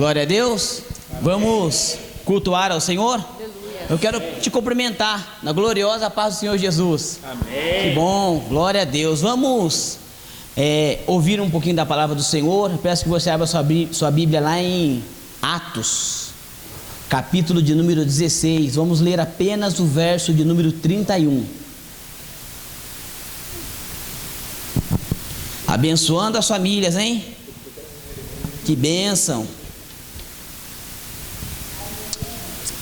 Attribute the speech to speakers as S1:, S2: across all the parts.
S1: Glória a Deus. Vamos cultuar ao Senhor? Eu quero te cumprimentar na gloriosa paz do Senhor Jesus.
S2: Amém.
S1: Que bom, glória a Deus. Vamos ouvir um pouquinho da palavra do Senhor. Peço que você abra sua Bíblia lá em Atos, capítulo de número 16. Vamos ler apenas o verso de número 31. Abençoando as famílias, hein? Que bênção.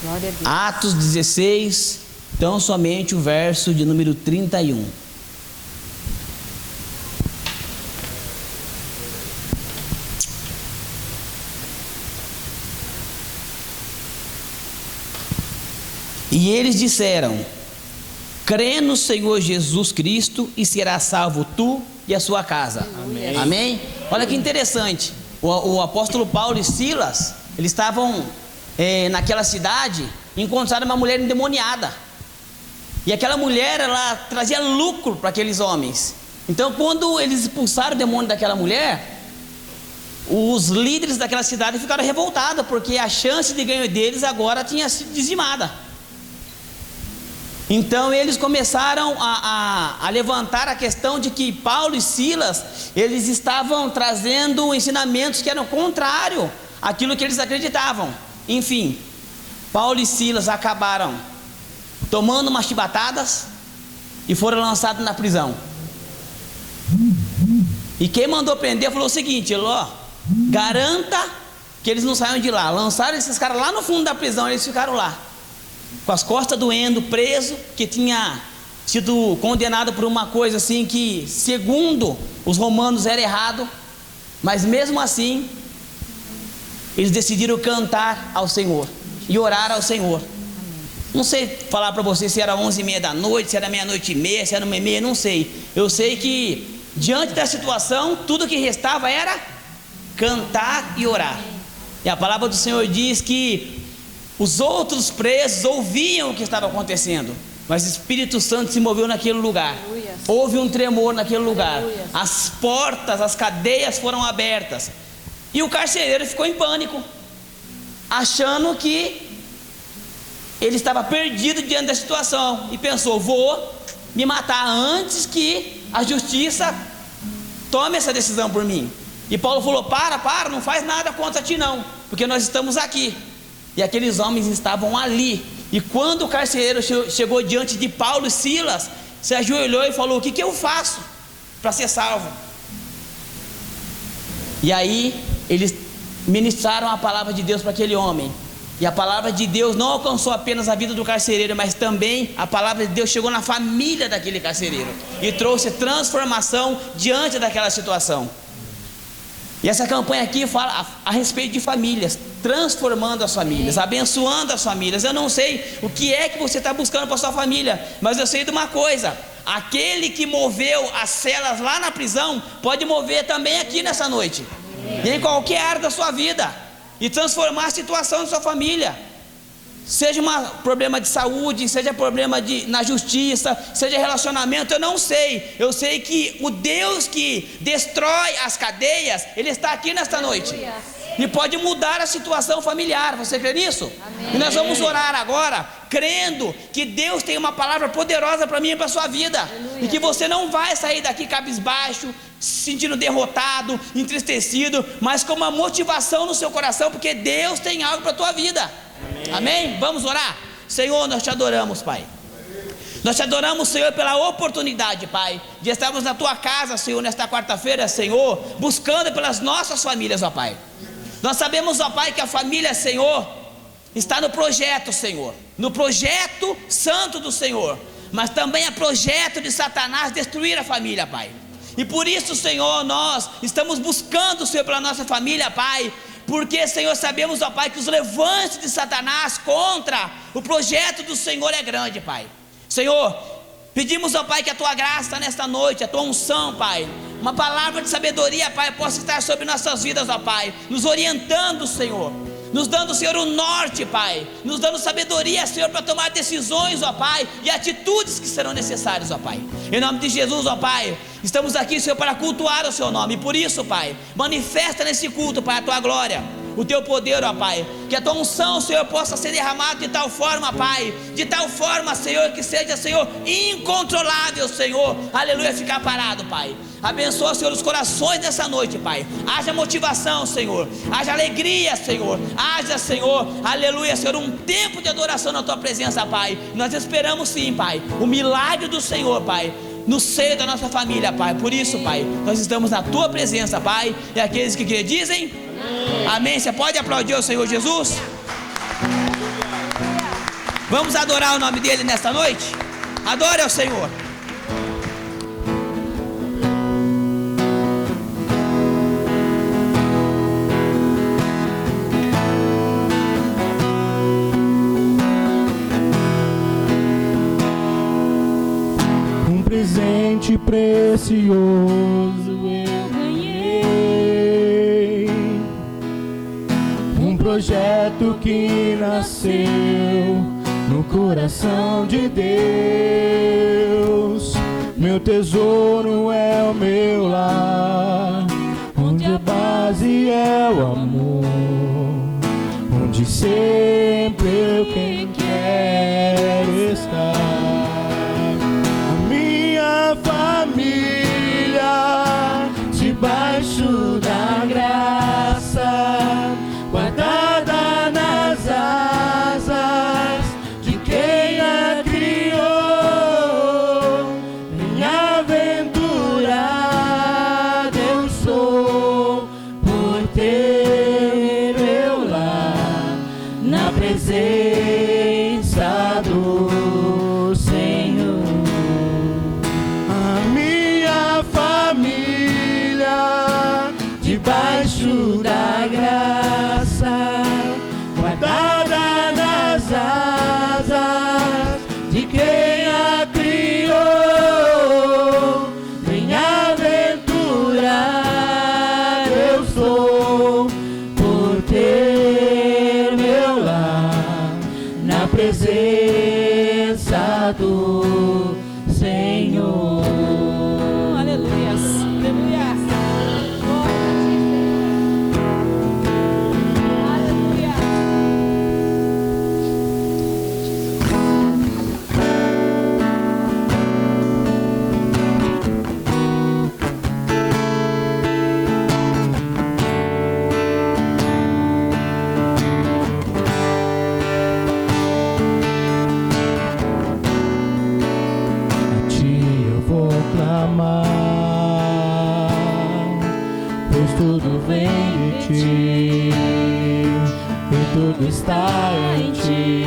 S3: Glória a Deus.
S1: Atos 16, tão somente o verso de número 31. E eles disseram: crê no Senhor Jesus Cristo e será salvo tu e a sua casa.
S2: Amém.
S1: Amém? Olha que interessante. O apóstolo Paulo e Silas, eles estavam naquela cidade, encontraram uma mulher endemoniada. E aquela mulher, ela trazia lucro para aqueles homens. Então, quando eles expulsaram o demônio daquela mulher, os líderes daquela cidade ficaram revoltados, porque a chance de ganho deles agora tinha sido dizimada. Então eles começaram a levantar a questão de que Paulo e Silas, eles estavam trazendo ensinamentos que eram contrários àquilo que eles acreditavam. Enfim, Paulo e Silas acabaram tomando umas chibatadas e foram lançados na prisão. E quem mandou prender falou o seguinte: garanta que eles não saiam de lá. Lançaram esses caras lá no fundo da prisão, eles ficaram lá, com as costas doendo, preso, que tinha sido condenado por uma coisa assim que, segundo os romanos, era errado. Mas mesmo assim, eles decidiram cantar ao Senhor e orar ao Senhor. Não sei falar para você se era 11h30 da noite, se era meia-noite e meia, se era 1h30, não sei. Eu sei que diante da situação, tudo que restava era cantar e orar. E a palavra do Senhor diz que os outros presos ouviam o que estava acontecendo, mas o Espírito Santo se moveu naquele lugar. Houve um tremor naquele lugar. As portas, as cadeias foram abertas. E o carcereiro ficou em pânico, achando que ele estava perdido diante da situação. E pensou: vou me matar antes que a justiça tome essa decisão por mim. E Paulo falou: para, não faz nada contra ti não, porque nós estamos aqui. E aqueles homens estavam ali. E quando o carcereiro chegou diante de Paulo e Silas, se ajoelhou e falou: o que eu faço para ser salvo? E aí eles ministraram a palavra de Deus para aquele homem. E a palavra de Deus não alcançou apenas a vida do carcereiro, mas também a palavra de Deus chegou na família daquele carcereiro e trouxe transformação diante daquela situação. E essa campanha aqui fala a respeito de famílias, transformando as famílias, abençoando as famílias. Eu não sei o que é que você está buscando para sua família, mas eu sei de uma coisa: aquele que moveu as celas lá na prisão pode mover também aqui nessa noite, e em qualquer área da sua vida, e transformar a situação da sua família. Seja um problema de saúde, seja problema na justiça, seja relacionamento, eu não sei. Eu sei que o Deus que destrói as cadeias, Ele está aqui nesta noite e pode mudar a situação familiar. Você crê nisso? Amém. E nós vamos orar agora, crendo que Deus tem uma palavra poderosa para mim e para a sua vida. Aleluia. E que você não vai sair daqui cabisbaixo, se sentindo derrotado, entristecido, mas com uma motivação no seu coração, porque Deus tem algo para a tua vida. Amém. Amém? Vamos orar? Senhor, nós te adoramos, Pai. Nós te adoramos, Senhor, pela oportunidade, Pai, de estarmos na tua casa, Senhor, nesta quarta-feira, Senhor, buscando pelas nossas famílias, ó Pai. Nós sabemos, ó Pai, que a família, Senhor, está no projeto, Senhor, no projeto santo do Senhor, mas também é projeto de Satanás destruir a família, Pai. E por isso, Senhor, nós estamos buscando, Senhor, pela nossa família, Pai, porque, Senhor, sabemos, ó Pai, que os levantes de Satanás contra o projeto do Senhor é grande, Pai. Senhor, pedimos, ó Pai, que a tua graça nesta noite, a tua unção, Pai, uma palavra de sabedoria, Pai, possa estar sobre nossas vidas, ó Pai, nos orientando, Senhor, nos dando, Senhor, o norte, Pai, nos dando sabedoria, Senhor, para tomar decisões, ó Pai, e atitudes que serão necessárias, ó Pai. Em nome de Jesus, ó Pai, estamos aqui, Senhor, para cultuar o seu nome, e por isso, Pai, manifesta nesse culto, Pai, a tua glória. o teu poder, ó Pai, que a tua unção, Senhor, possa ser derramada de tal forma, Pai, de tal forma, Senhor, que seja, Senhor, incontrolável, Senhor, aleluia, ficar parado, Pai. Abençoa, Senhor, os corações dessa noite, Pai. Haja motivação, Senhor, haja alegria, Senhor, haja, Senhor, aleluia, Senhor, um tempo de adoração na tua presença, Pai. Nós esperamos sim, Pai, o milagre do Senhor, Pai, no seio da nossa família, Pai. Por isso, Pai, nós estamos na tua presença, Pai. E aqueles que creem dizem amém. Você pode aplaudir o Senhor Jesus? Vamos adorar o nome dele nesta noite? Adore ao Senhor.
S2: Presente precioso eu ganhei, um projeto que nasceu no coração de Deus. Meu tesouro é o meu lar, onde a base é o amor, onde sempre eu quero estar. Família, debaixo da graça, guardada nas asas de quem a criou. Bem-aventurado eu sou por ter meu lar na presença do debaixo da graça, guardada nas asas de quem a criou. Bem-aventurado eu sou por ter meu lar na presença do Senhor.
S3: Aleluia. Aleluia.
S2: Pois tudo vem de ti e tudo está em ti.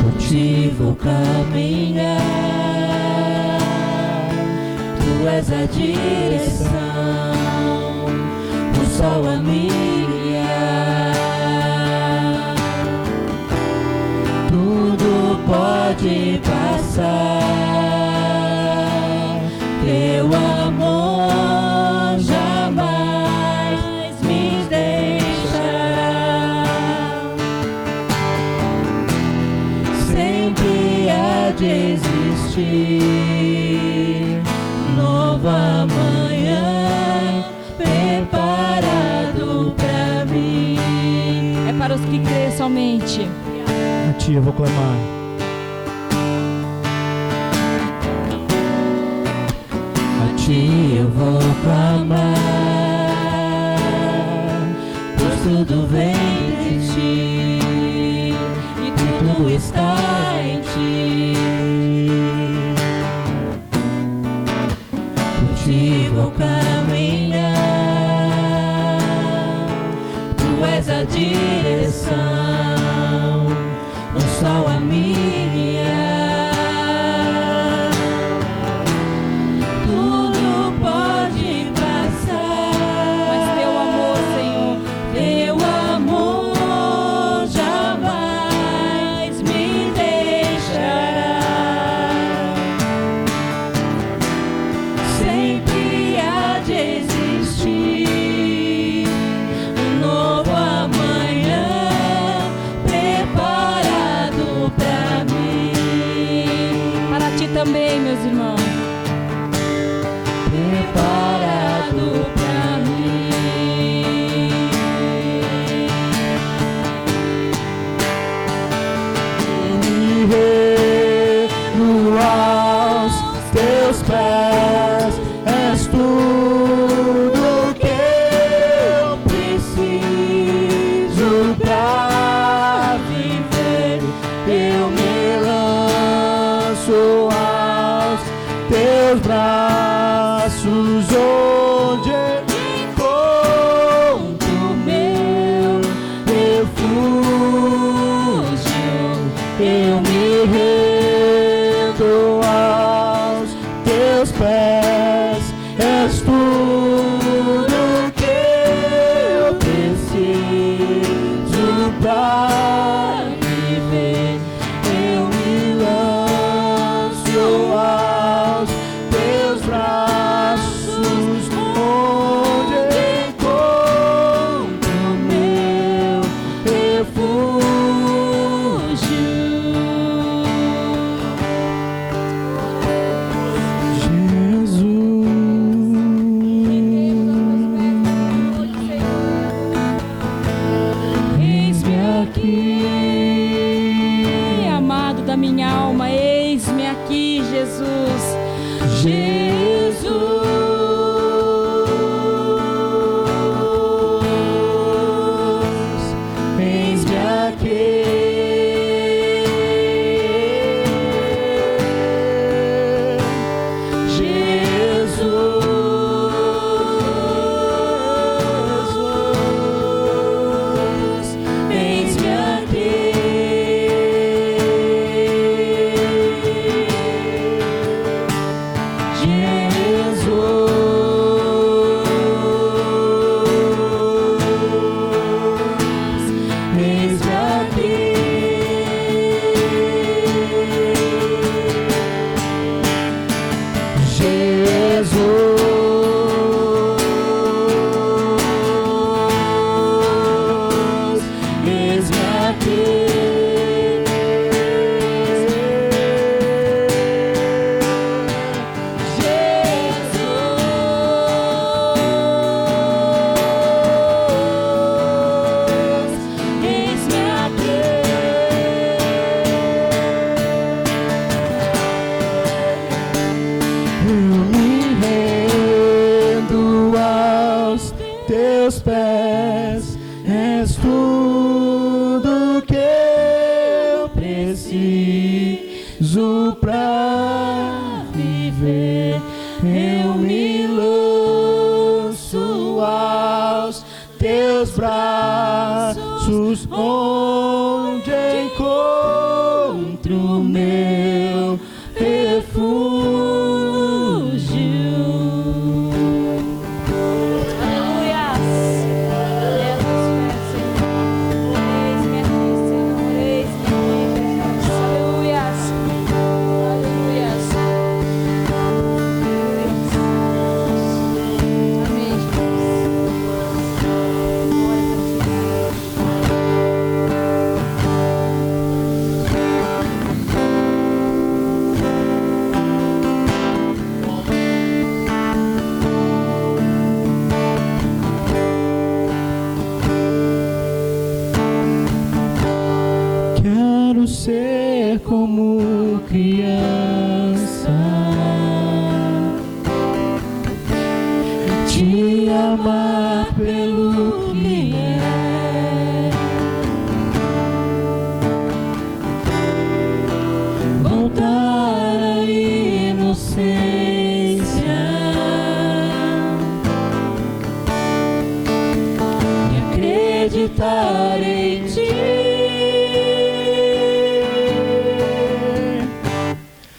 S2: Por ti vou caminhar, tu és a direção, o sol a me guiar. Tudo pode passar, teu amor jamais me deixará. Sempre há de existir nova manhã preparado pra mim.
S3: É para os que creem somente.
S2: A ti eu vou clamar. A ti eu vou clamar, pois tudo vem de ti e tudo está em ti. Por ti vou caminhar, tu és a direção, o sol a me guiar. Tudo pode passar,
S3: Mas teu amor, Senhor,
S2: teu amor jamais me deixará. Sempre há de existir um novo amanhã preparado pra teus pés, és tudo que eu preciso pra viver. Eu me lanço aos teus braços, onde encontro meu refúgio. Ser como criança, te amar pelo que é, voltar à inocência e acreditar em ti.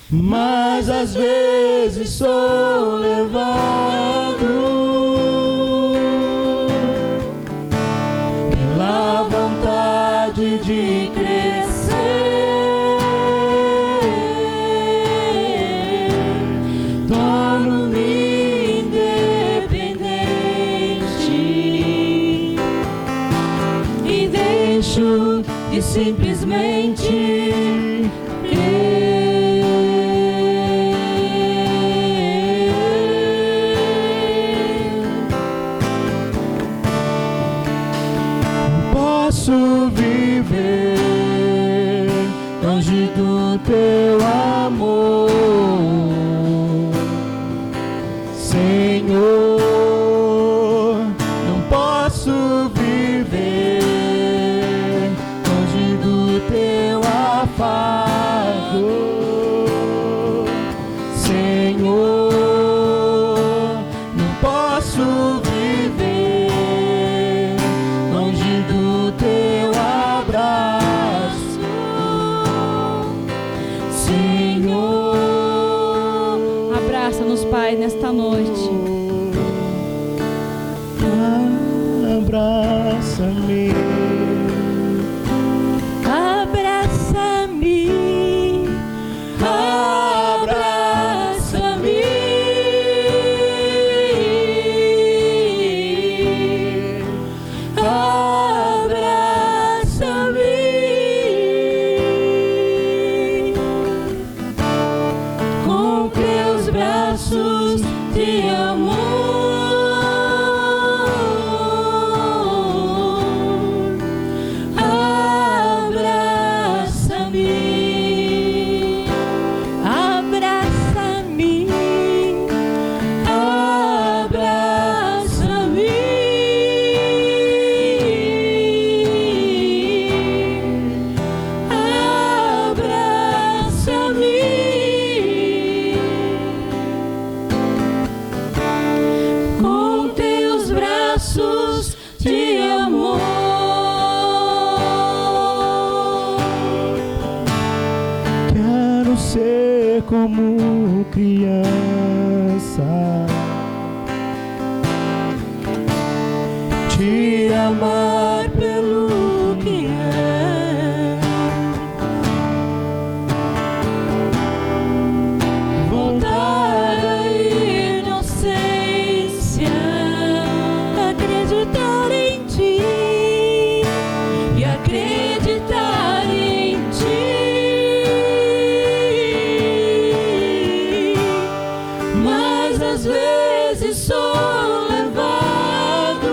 S2: Mas às vezes sou levado pela vontade de crescer, torno-me independente e deixo de simplesmente crer. Posso viver longe do teu amor, Senhor. Não posso viver longe do teu afago, Senhor. Não posso viver longe do teu abraço, Senhor.
S3: Abraça-nos, Pai, nesta noite.
S2: Abraça-me,
S3: Abraça-me,
S2: abraça-me, abraça-me, com teus braços te amo. Ser como criança, te amar pelo que é, voltar à inocência, acreditar em ti e acreditar em ti. Às vezes sou levado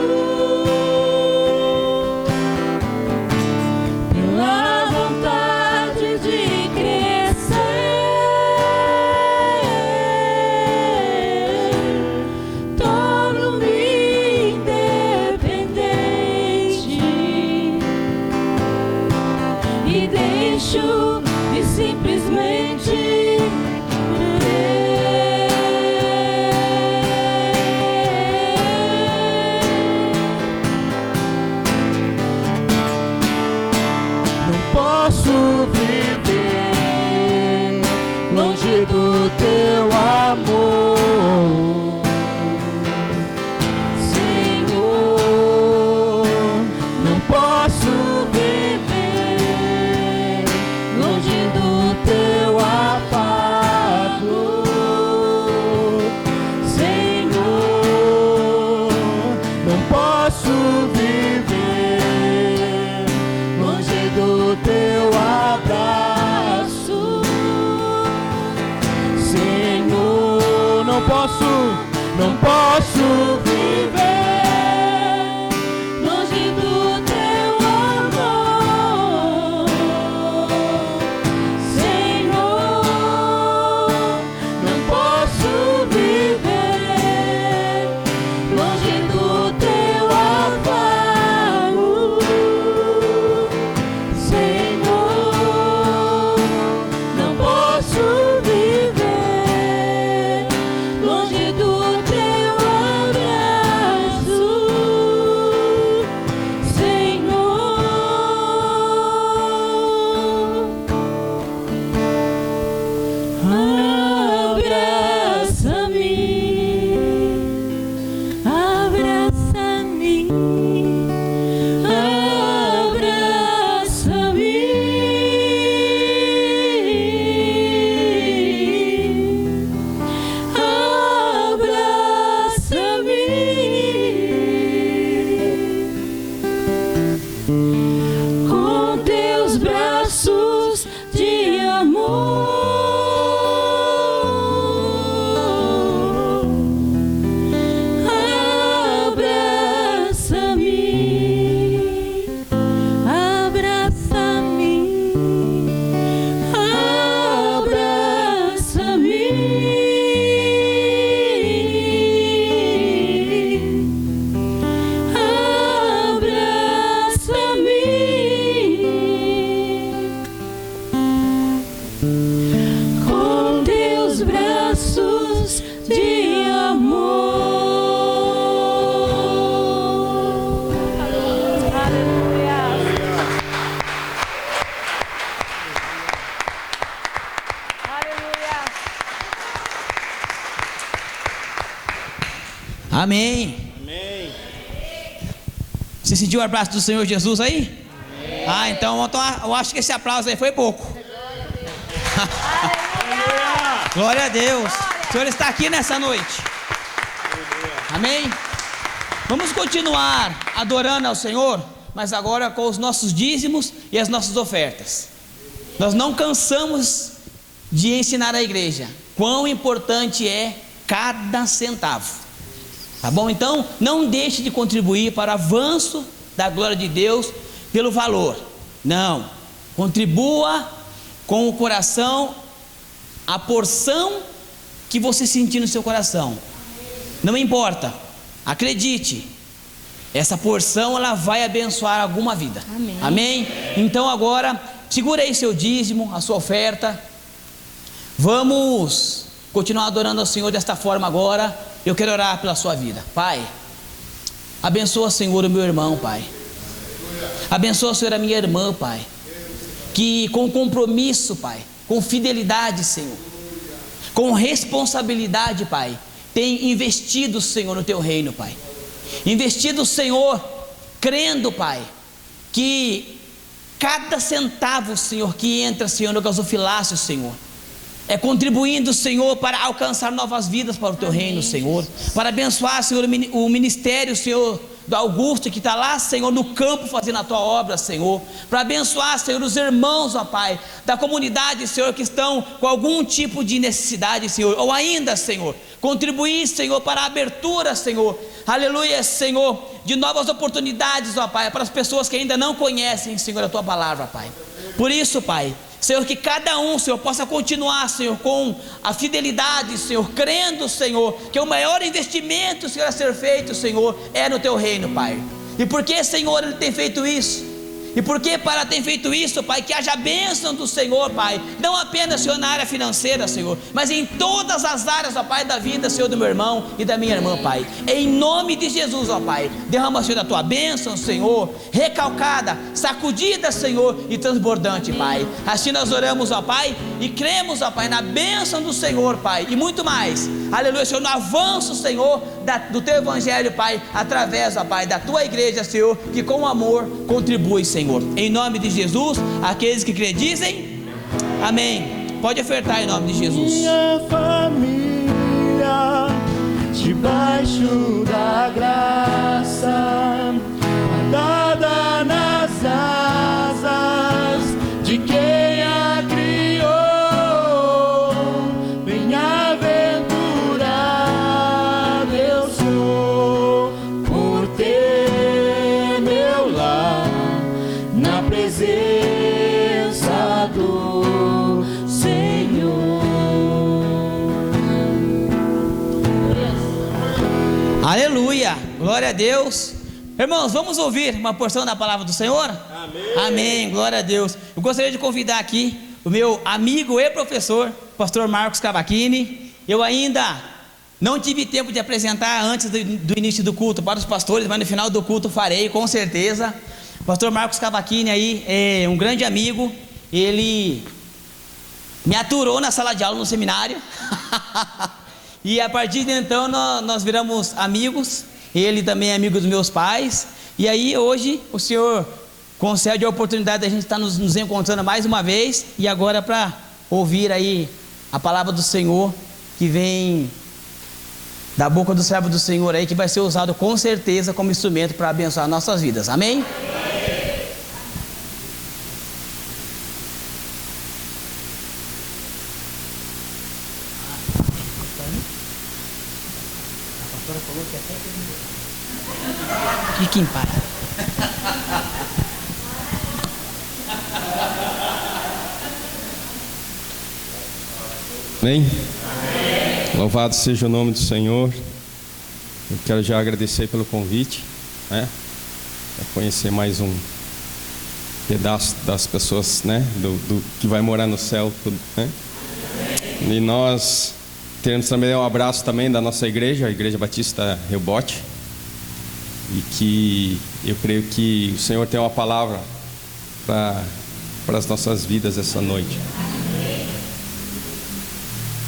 S1: Amém.
S2: Amém.
S1: Você sentiu o abraço do Senhor Jesus aí? Amém. Então eu acho que esse aplauso aí foi pouco. Glória a Deus. O Senhor está aqui nessa noite. Amém. Vamos continuar adorando ao Senhor, mas agora com os nossos dízimos e as nossas ofertas. Nós não cansamos de ensinar a igreja quão importante é cada centavo. Tá bom? Então, não deixe de contribuir para o avanço da glória de Deus pelo valor. Não. Contribua com o coração, a porção que você sentir no seu coração. Não importa. Acredite. Essa porção, ela vai abençoar alguma vida.
S3: Amém.
S1: Amém? Então agora, segura aí seu dízimo, a sua oferta. Vamos continuar adorando ao Senhor desta forma agora. Eu quero orar pela sua vida. Pai, abençoa, Senhor, o meu irmão, Pai. Abençoa, Senhor, a minha irmã, Pai. Que com compromisso, Pai, com fidelidade, Senhor, com responsabilidade, Pai, tem investido, Senhor, no teu reino, Pai. Investido, Senhor, crendo, Pai, que cada centavo, Senhor, que entra, Senhor, no gasofilácio, Senhor, é contribuindo, Senhor, para alcançar novas vidas para o teu reino, Senhor, para abençoar, Senhor, o ministério, Senhor, do Augusto, que está lá, Senhor, no campo fazendo a tua obra, Senhor, para abençoar, Senhor, os irmãos, ó Pai, da comunidade, Senhor, que estão com algum tipo de necessidade, Senhor, ou ainda, Senhor, contribuir, Senhor, para a abertura, Senhor, aleluia, Senhor, de novas oportunidades, ó Pai, para as pessoas que ainda não conhecem, Senhor, a tua palavra, Pai. Por isso, Pai, Senhor, que cada um, Senhor, possa continuar, Senhor, com a fidelidade, Senhor, crendo, Senhor, que o maior investimento, Senhor, a ser feito, Senhor, é no teu reino, Pai. E por que, Senhor, Ele tem feito isso? E por que para ter feito isso, Pai, que haja bênção do Senhor, Pai, não apenas, Senhor, na área financeira, Senhor, mas em todas as áreas, ó Pai, da vida, Senhor, do meu irmão e da minha irmã, Pai. Em nome de Jesus, ó Pai, derrama, Senhor, a tua bênção, Senhor, recalcada, sacudida, Senhor, e transbordante, Pai. Assim nós oramos, ó Pai, e cremos, ó Pai, na bênção do Senhor, Pai, e muito mais, aleluia, Senhor, no avanço, Senhor, do teu evangelho, Pai, através, ó Pai, da tua igreja, Senhor, que com amor contribui, Senhor. Em nome de Jesus, aqueles que crê dizem amém. Pode ofertar em nome de Jesus.
S2: Minha família, debaixo da graça, guardada nas asas de quem a criou, bem-aventurado eu sou por ter meu lar na presença do Senhor.
S1: Aleluia, glória a Deus. Irmãos, vamos ouvir uma porção da palavra do Senhor?
S2: Amém.
S1: Amém, glória a Deus. Eu gostaria de convidar aqui o meu amigo e professor, pastor Marcos Cavaquini. Eu ainda não tive tempo de apresentar antes do início do culto para os pastores, mas no final do culto farei, com certeza. O pastor Marcos Cavaquini aí é um grande amigo. Ele me aturou na sala de aula no seminário. E a partir de então nós viramos amigos. Ele também é amigo dos meus pais. E aí hoje o Senhor concede a oportunidade de a gente estar nos encontrando mais uma vez. E agora para ouvir aí a palavra do Senhor, que vem da boca do servo do Senhor aí, que vai ser usado com certeza como instrumento para abençoar nossas vidas. Amém? Fique em paz.
S4: Amém? Louvado seja o nome do Senhor. Eu quero já agradecer pelo convite, né? Para conhecer mais um pedaço das pessoas, né? Do que vai morar no céu, tudo, né? E nós queremos também um abraço também da nossa igreja, a Igreja Batista Rebote. E que eu creio que o Senhor tem uma palavra para as nossas vidas essa noite.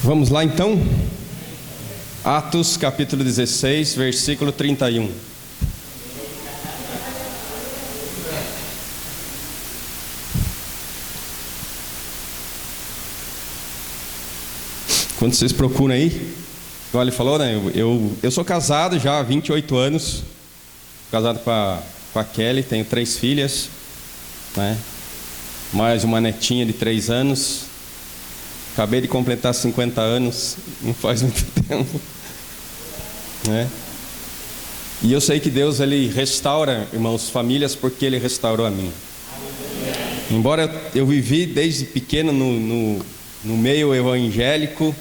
S4: Vamos lá então? Atos capítulo 16, versículo 31. Quando vocês procuram aí, igual ele falou, né? Eu sou casado já há 28 anos, casado com a Kelly, tenho 3 filhas, né? Mais uma netinha de 3 anos. Acabei de completar 50 anos, não faz muito tempo, né? E eu sei que Deus, Ele restaura, irmãos, famílias, porque Ele restaurou a mim. Embora eu vivi desde pequeno no meio evangélico,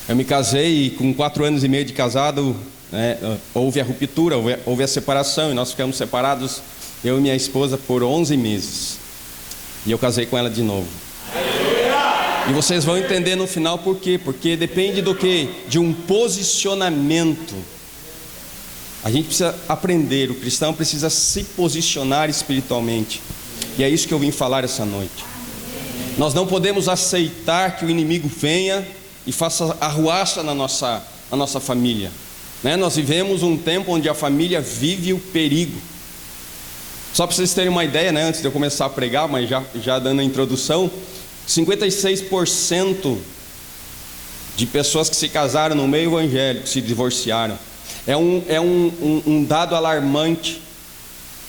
S4: eu me casei e com 4 anos e meio de casado, né, houve a ruptura, houve a separação, e nós ficamos separados, eu e minha esposa, por 11 meses. E eu casei com ela de novo. E vocês vão entender no final por quê. Porque depende do quê? De um posicionamento. A gente precisa aprender, o cristão precisa se posicionar espiritualmente. E é isso que eu vim falar essa noite. Nós não podemos aceitar que o inimigo venha e faça arruaça na nossa família, né? Nós vivemos um tempo onde a família vive o perigo. Só para vocês terem uma ideia, né? Antes de eu começar a pregar, mas já dando a introdução, 56% de pessoas que se casaram no meio evangélico se divorciaram. É um dado alarmante.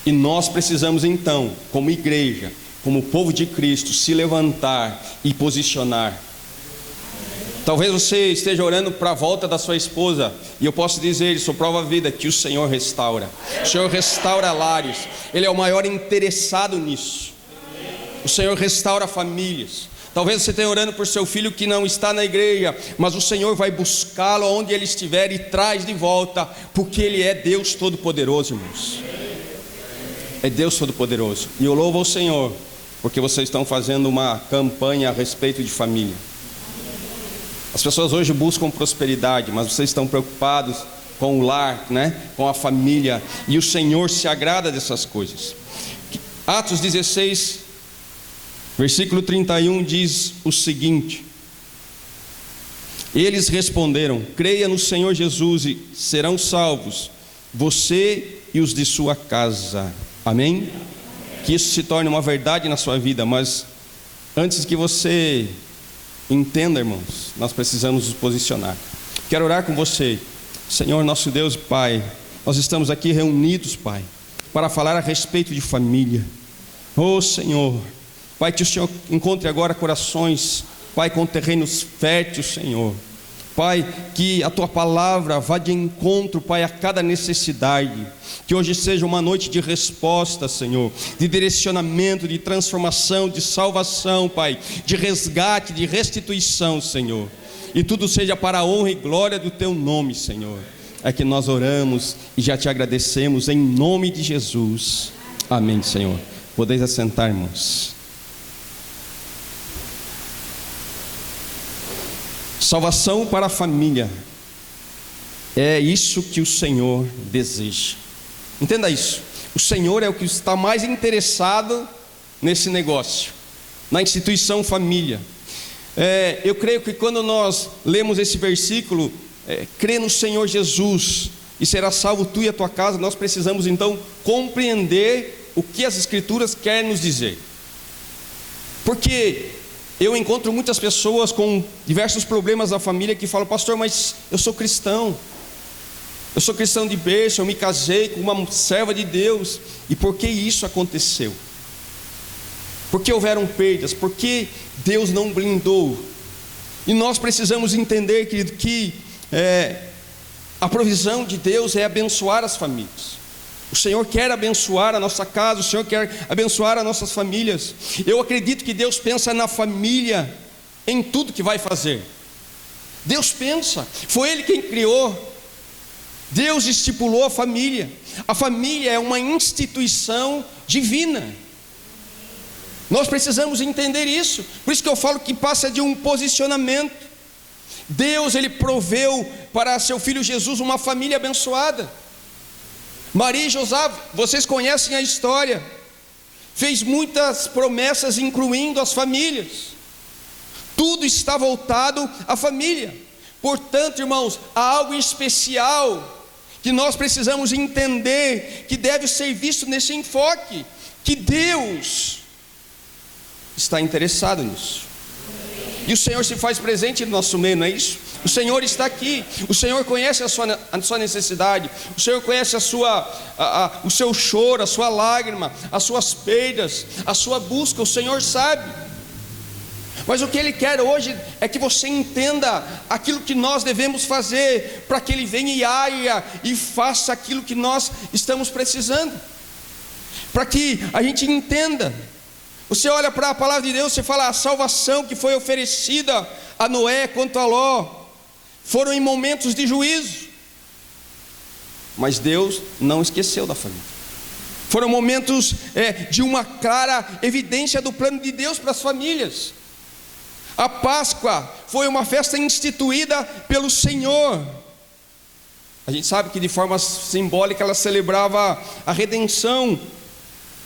S4: E nós precisamos então, como igreja, como povo de Cristo, se levantar e posicionar. Talvez você esteja orando para a volta da sua esposa, e eu posso dizer, isso prova a vida, que o Senhor restaura. O Senhor restaura lares. Ele é o maior interessado nisso. O Senhor restaura famílias. Talvez você esteja orando por seu filho que não está na igreja, mas o Senhor vai buscá-lo onde ele estiver e traz de volta, porque Ele é Deus Todo-Poderoso, irmãos. É Deus Todo-Poderoso. E eu louvo ao Senhor, porque vocês estão fazendo uma campanha a respeito de família. As pessoas hoje buscam prosperidade, mas vocês estão preocupados com o lar, né? Com a família, e o Senhor se agrada dessas coisas. Atos 16, versículo 31 diz o seguinte: eles responderam: creia no Senhor Jesus e serão salvos, você e os de sua casa. Amém? Que isso se torne uma verdade na sua vida. Mas antes que você entenda, irmãos, nós precisamos nos posicionar. Quero orar com você. Senhor, nosso Deus e Pai, nós estamos aqui reunidos, Pai, para falar a respeito de família. Oh Senhor, Pai, que o Senhor encontre agora corações, Pai, com terrenos férteis, Senhor. Pai, que a Tua palavra vá de encontro, Pai, a cada necessidade. Que hoje seja uma noite de resposta, Senhor, de direcionamento, de transformação, de salvação, Pai, de resgate, de restituição, Senhor. E tudo seja para a honra e glória do Teu nome, Senhor. É que nós oramos e já Te agradecemos em nome de Jesus. Amém, Senhor. Podeis assentar, irmãos. Salvação para a família. É isso que o Senhor deseja. Entenda isso. O Senhor é o que está mais interessado nesse negócio, na instituição família. Eu creio que quando nós lemos esse versículo, crê no Senhor Jesus e será salvo tu e a tua casa, nós precisamos então compreender o que as Escrituras querem nos dizer. Porque eu encontro muitas pessoas com diversos problemas da família que falam: pastor, mas eu sou cristão de berço, eu me casei com uma serva de Deus. E por que isso aconteceu? Por que houveram perdas? Por que Deus não blindou? E nós precisamos entender, querido, que a provisão de Deus é abençoar as famílias. O Senhor quer abençoar a nossa casa, o Senhor quer abençoar as nossas famílias. Eu acredito que Deus pensa na família em tudo que vai fazer. Deus pensa, foi Ele quem criou. Deus estipulou a família. A família é uma instituição divina. Nós precisamos entender isso. Por isso que eu falo que passa de um posicionamento. Deus, Ele proveu para seu Filho Jesus uma família abençoada. Maria e José, vocês conhecem a história. Fez muitas promessas, incluindo as famílias. Tudo está voltado à família. Portanto, irmãos, há algo especial que nós precisamos entender, que deve ser visto nesse enfoque, que Deus está interessado nisso. E o Senhor se faz presente no nosso meio, não é isso? O Senhor está aqui, o Senhor conhece a sua necessidade, o Senhor conhece o seu choro, a sua lágrima, as suas perdas, a sua busca, o Senhor sabe. Mas o que Ele quer hoje é que você entenda aquilo que nós devemos fazer, para que Ele venha e haja e faça aquilo que nós estamos precisando, para que a gente entenda. Você olha para a palavra de Deus, você fala, a salvação que foi oferecida a Noé quanto a Ló, foram em momentos de juízo, mas Deus não esqueceu da família. Foram momentos de uma clara evidência do plano de Deus para as famílias. A Páscoa foi uma festa instituída pelo Senhor. A gente sabe que de forma simbólica ela celebrava a redenção,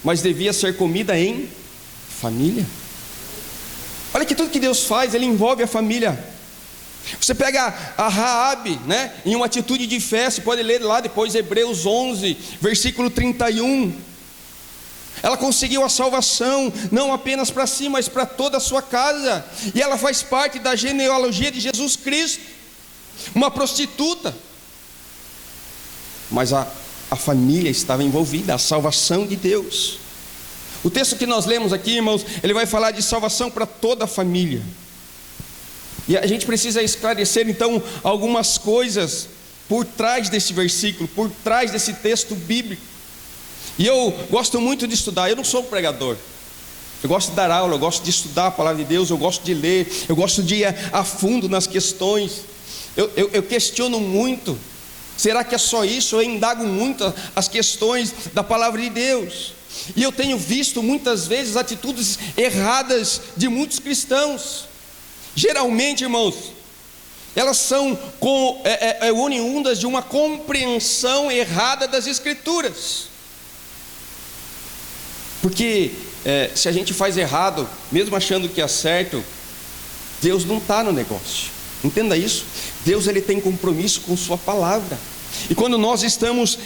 S4: mas devia ser comida em família. Olha que tudo que Deus faz, Ele envolve a família. Você pega a Raabe, né, em uma atitude de fé, você pode ler lá depois Hebreus 11, versículo 31. Ela conseguiu a salvação, não apenas para si, mas para toda a sua casa. E ela faz parte da genealogia de Jesus Cristo. Uma prostituta, mas a família estava envolvida, a salvação de Deus. O texto que nós lemos aqui, irmãos, ele vai falar de salvação para toda a família. E a gente precisa esclarecer então algumas coisas por trás desse versículo, por trás desse texto bíblico. E eu gosto muito de estudar, eu não sou um pregador, eu gosto de dar aula, eu gosto de estudar a palavra de Deus, eu gosto de ler, eu gosto de ir a fundo nas questões. Eu questiono muito, será que é só isso? Eu indago muito as questões da palavra de Deus. E eu tenho visto muitas vezes atitudes erradas de muitos cristãos. Geralmente, irmãos, elas são oriundas de uma compreensão errada das Escrituras. Porque se a gente faz errado, mesmo achando que é certo, Deus não está no negócio. Entenda isso. Deus, Ele tem compromisso com sua palavra. E quando nós estamos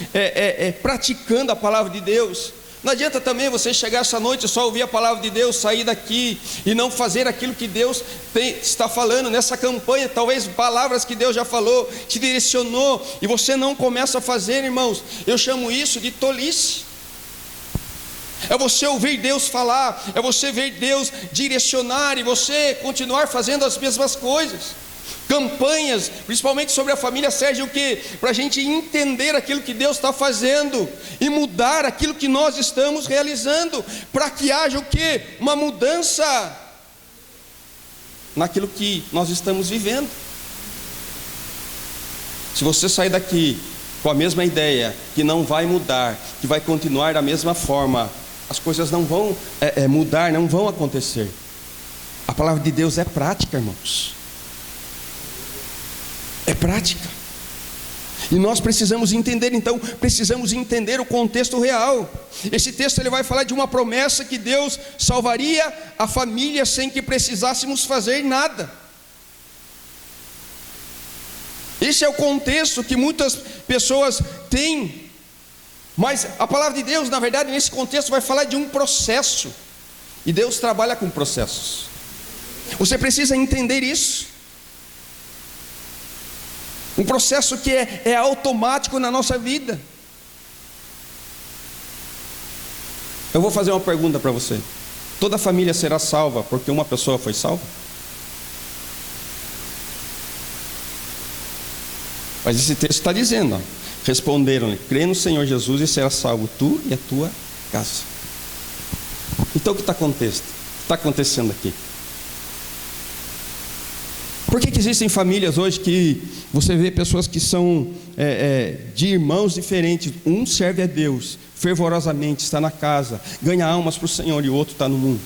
S4: praticando a palavra de Deus, não adianta também você chegar essa noite e só ouvir a palavra de Deus, sair daqui e não fazer aquilo que Deus está falando nessa campanha. Talvez palavras que Deus já falou, te direcionou, e você não começa a fazer, irmãos. Eu chamo isso de tolice. É você ouvir Deus falar, é você ver Deus direcionar e você continuar fazendo as mesmas coisas. Campanhas, principalmente sobre a família, serve o quê? Para a gente entender aquilo que Deus está fazendo e mudar aquilo que nós estamos realizando, para que haja o quê? Uma mudança naquilo que nós estamos vivendo. Se você sair daqui com a mesma ideia, que não vai mudar, que vai continuar da mesma forma, as coisas não vão mudar, não vão acontecer. A palavra de Deus é prática, irmãos. É prática. E nós precisamos entender, então, precisamos entender o contexto real. Esse texto ele vai falar de uma promessa que Deus salvaria a família sem que precisássemos fazer nada. Esse é o contexto que muitas pessoas têm. Mas a palavra de Deus, na verdade, nesse contexto vai falar de um processo. E Deus trabalha com processos. Você precisa entender isso. Um processo que é automático na nossa vida. Eu vou fazer uma pergunta para você. Toda família será salva porque uma pessoa foi salva? Mas esse texto está dizendo, responderam-lhe, crê no Senhor Jesus e será salvo tu e a tua casa. Então o que está acontecendo aqui? Por que existem famílias hoje que você vê pessoas que são de irmãos diferentes? Um serve a Deus fervorosamente, está na casa, ganha almas para o Senhor, e o outro está no mundo.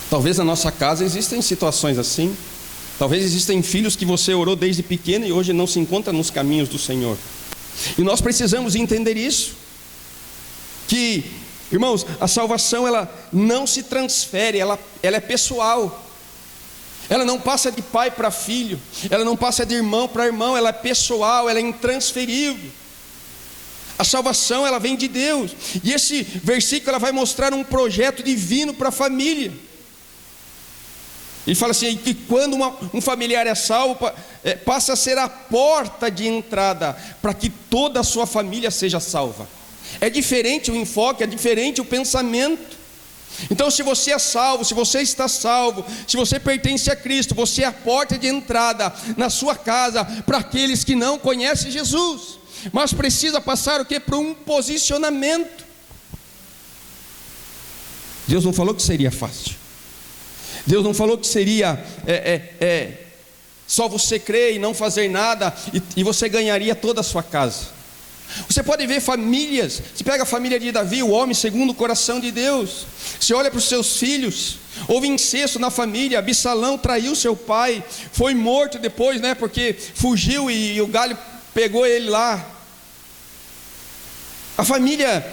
S4: Talvez na nossa casa existem situações assim. Talvez existem filhos que você orou desde pequeno e hoje não se encontra nos caminhos do Senhor. E nós precisamos entender isso. Que, irmãos, a salvação ela não se transfere, ela é pessoal.
S5: Ela não passa de pai para filho, ela não passa de irmão para irmão, ela é pessoal, ela é intransferível. A salvação, ela vem de Deus. E esse versículo, ela vai mostrar um projeto divino para a família. Ele fala assim, que quando um familiar é salvo, passa a ser a porta de entrada para que toda a sua família seja salva. É diferente o enfoque, é diferente o pensamento. Então, se você é salvo, se você está salvo, se você pertence a Cristo, você é a porta de entrada na sua casa para aqueles que não conhecem Jesus. Mas precisa passar o quê? Por um posicionamento. Deus não falou que seria fácil. Deus não falou que seria só você crer e não fazer nada e você ganharia toda a sua casa. Você pode ver famílias, você pega a família de Davi, o homem segundo o coração de Deus. Você olha para os seus filhos, houve incesto na família. Absalão traiu seu pai, foi morto depois, porque fugiu e o galho pegou ele lá. A família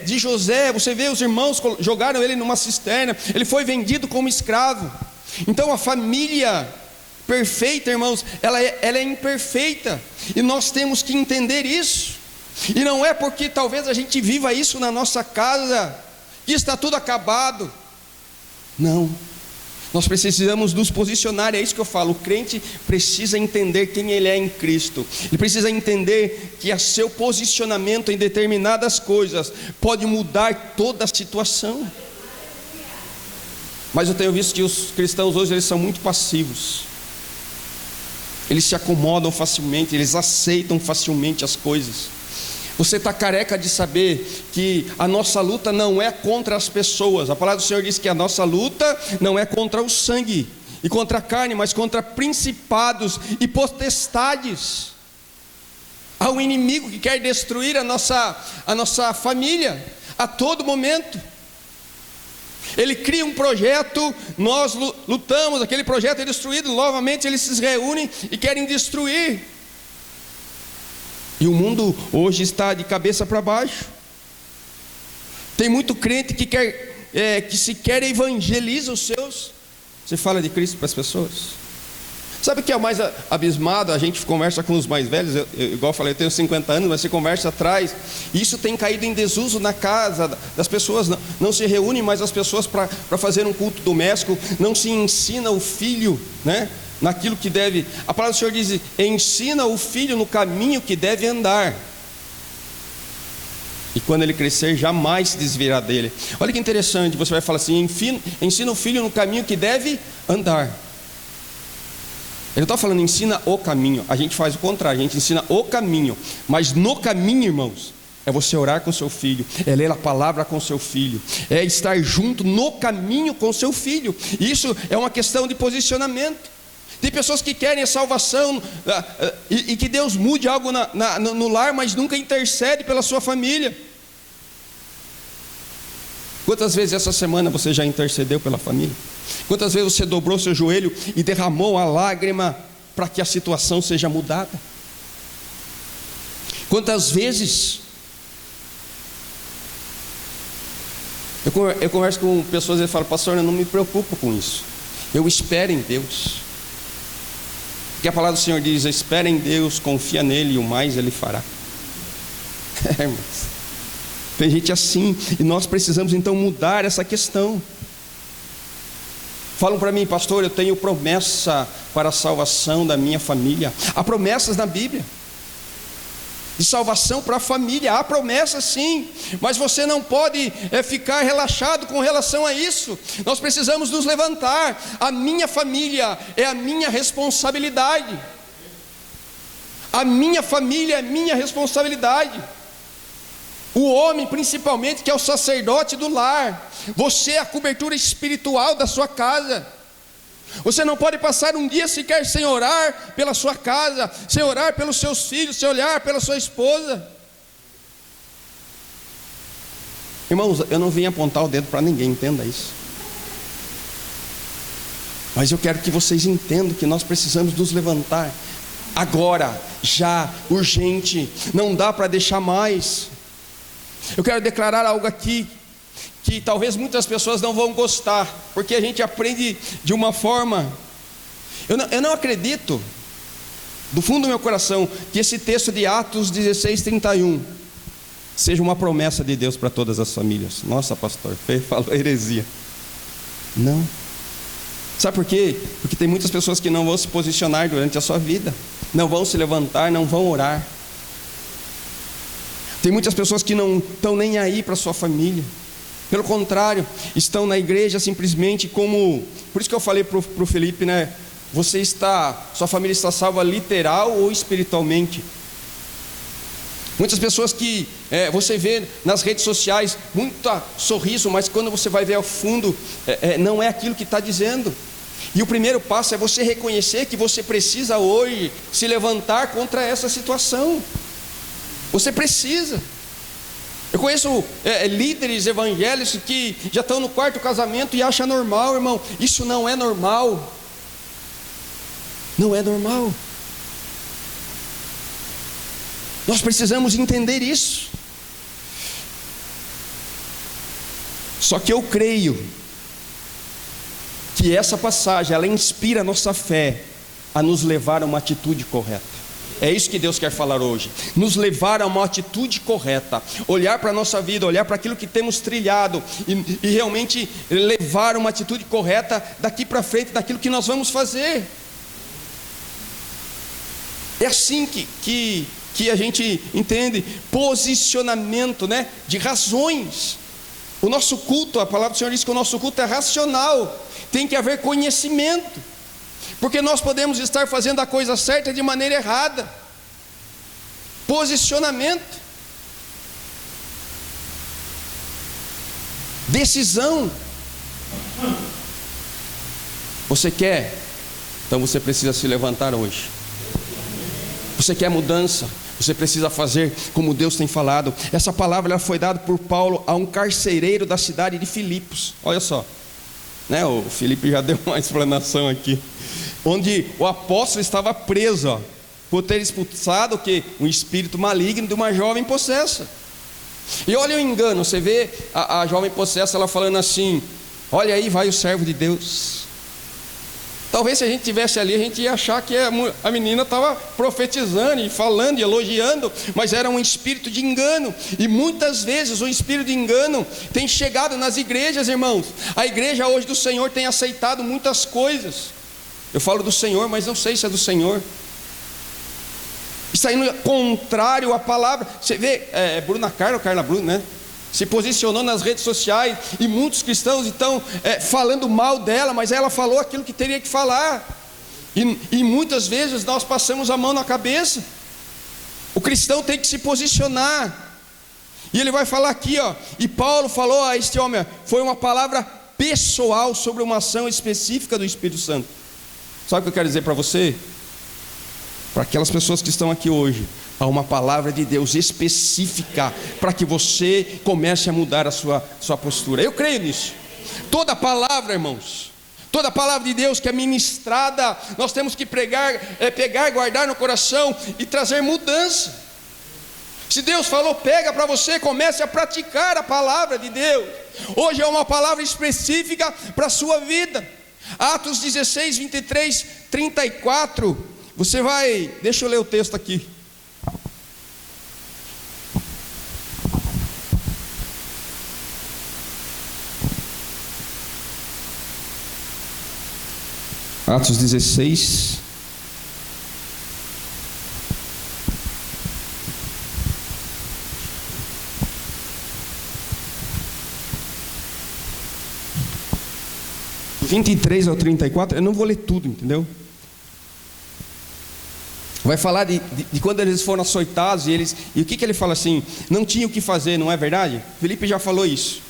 S5: de José, você vê, os irmãos jogaram ele numa cisterna, ele foi vendido como escravo. Então a família perfeita, irmãos, ela é imperfeita, e nós temos que entender isso. E não é porque talvez a gente viva isso na nossa casa que está tudo acabado. Não, nós precisamos nos posicionar. É isso que eu falo, o crente precisa entender quem ele é em Cristo. Ele precisa entender que o seu posicionamento em determinadas coisas pode mudar toda a situação. Mas eu tenho visto que os cristãos hoje, eles são muito passivos. Eles se acomodam facilmente, eles aceitam facilmente as coisas. Você está careca de saber que a nossa luta não é contra as pessoas. A palavra do Senhor diz que a nossa luta não é contra o sangue e contra a carne, mas contra principados e potestades. Há um inimigo que quer destruir a nossa família a todo momento. Ele cria um projeto, nós lutamos, aquele projeto é destruído, novamente eles se reúnem e querem destruir. E o mundo hoje está de cabeça para baixo. Tem muito crente que sequer evangeliza os seus. Você fala de Cristo para as pessoas. Sabe o que é o mais abismado? A gente conversa com os mais velhos, igual eu falei, eu tenho 50 anos, mas você conversa atrás. Isso tem caído em desuso na casa das pessoas. Não se reúnem mais as pessoas para fazer um culto doméstico. Não se ensina o filho, naquilo que deve. A palavra do Senhor diz: ensina o filho no caminho que deve andar, e quando ele crescer jamais se desviará dele. Olha que interessante, você vai falar assim: ensina o filho no caminho que deve andar. Ele não está falando ensina o caminho. A gente faz o contrário, a gente ensina o caminho. Mas no caminho, irmãos, é você orar com seu filho, é ler a palavra com seu filho, é estar junto no caminho com seu filho. Isso é uma questão de posicionamento. Tem pessoas que querem a salvação e que Deus mude algo no lar, mas nunca intercede pela sua família. Quantas vezes essa semana você já intercedeu pela família? Quantas vezes você dobrou seu joelho e derramou a lágrima para que a situação seja mudada? Quantas vezes eu converso com pessoas e falo: pastor, eu não me preocupo com isso, eu espero em Deus. Porque a palavra do Senhor diz: espera em Deus, confia nele e o mais ele fará. Irmãos, tem gente assim, e nós precisamos então mudar essa questão. Falam para mim: pastor, eu tenho promessa para a salvação da minha família. Há promessas na Bíblia de salvação para a família, há promessas sim, mas você não pode ficar relaxado com relação a isso. Nós precisamos nos levantar. A minha família é a minha responsabilidade. A minha família é minha responsabilidade. O homem, principalmente, que é o sacerdote do lar, você é a cobertura espiritual da sua casa. Você não pode passar um dia sequer sem orar pela sua casa, sem orar pelos seus filhos, sem olhar pela sua esposa. Irmãos, eu não vim apontar o dedo para ninguém, entenda isso. Mas eu quero que vocês entendam que nós precisamos nos levantar agora, já, urgente. Não dá para deixar mais. Eu quero declarar algo aqui que talvez muitas pessoas não vão gostar, porque a gente aprende de uma forma Eu não acredito, do fundo do meu coração, que esse texto de Atos 16:31 seja uma promessa de Deus para todas as famílias. Nossa, pastor, falou heresia. Não. Sabe por quê? Porque tem muitas pessoas que não vão se posicionar durante a sua vida, não vão se levantar, não vão orar. Tem muitas pessoas que não estão nem aí para a sua família. Pelo contrário, estão na igreja simplesmente como... Por isso que eu falei para o Felipe, né? Sua família está salva literal ou espiritualmente. Muitas pessoas que você vê nas redes sociais, muito sorriso, mas quando você vai ver ao fundo, não é aquilo que está dizendo. E o primeiro passo é você reconhecer que você precisa hoje se levantar contra essa situação. Você precisa. Eu conheço líderes evangélicos que já estão no quarto casamento e acham normal, irmão. Isso não é normal. Não é normal. Nós precisamos entender isso. Só que eu creio que essa passagem, ela inspira a nossa fé a nos levar a uma atitude correta. É isso que Deus quer falar hoje, nos levar a uma atitude correta, olhar para a nossa vida, olhar para aquilo que temos trilhado e realmente levar uma atitude correta daqui para frente, daquilo que nós vamos fazer. É assim que a gente entende posicionamento, né, de razões. O nosso culto, a palavra do Senhor diz que o nosso culto é racional, tem que haver conhecimento, porque nós podemos estar fazendo a coisa certa de maneira errada. Posicionamento, decisão. Você quer? Então você precisa se levantar hoje. Você quer mudança? Você precisa fazer como Deus tem falado. Essa palavra ela foi dada por Paulo a um carcereiro da cidade de Filipos. Olha só, né? O Felipe já deu uma explanação aqui, onde o apóstolo estava preso, ó, por ter expulsado um espírito maligno de uma jovem possessa. E olha o engano, você vê a jovem possessa, ela falando assim: olha aí vai o servo de Deus. Talvez se a gente estivesse ali, a gente ia achar que a menina estava profetizando e falando e elogiando, mas era um espírito de engano. E muitas vezes o espírito de engano tem chegado nas igrejas, irmãos. A igreja hoje do Senhor tem aceitado muitas coisas. Eu falo do Senhor, mas não sei se é do Senhor. Está indo contrário à palavra. Você vê, Carla Bruno, né? Se posicionou nas redes sociais e muitos cristãos estão falando mal dela, mas ela falou aquilo que teria que falar. E muitas vezes nós passamos a mão na cabeça. O cristão tem que se posicionar. E ele vai falar aqui, ó. E Paulo falou a este homem, foi uma palavra pessoal sobre uma ação específica do Espírito Santo. Sabe o que eu quero dizer para você? Para aquelas pessoas que estão aqui hoje, há uma palavra de Deus específica para que você comece a mudar a sua postura. Eu creio nisso. Toda palavra, irmãos, toda palavra de Deus que é ministrada, nós temos que pegar, guardar no coração e trazer mudança. Se Deus falou, pega para você, comece a praticar a palavra de Deus. Hoje é uma palavra específica para a sua vida. Atos 16, 23, 34. Você vai, deixa eu ler o texto aqui. Atos 16. Do 23 ao 34, eu não vou ler tudo, entendeu? Vai falar de quando eles foram açoitados e o que ele fala assim? Não tinha o que fazer, não é verdade? Felipe já falou isso.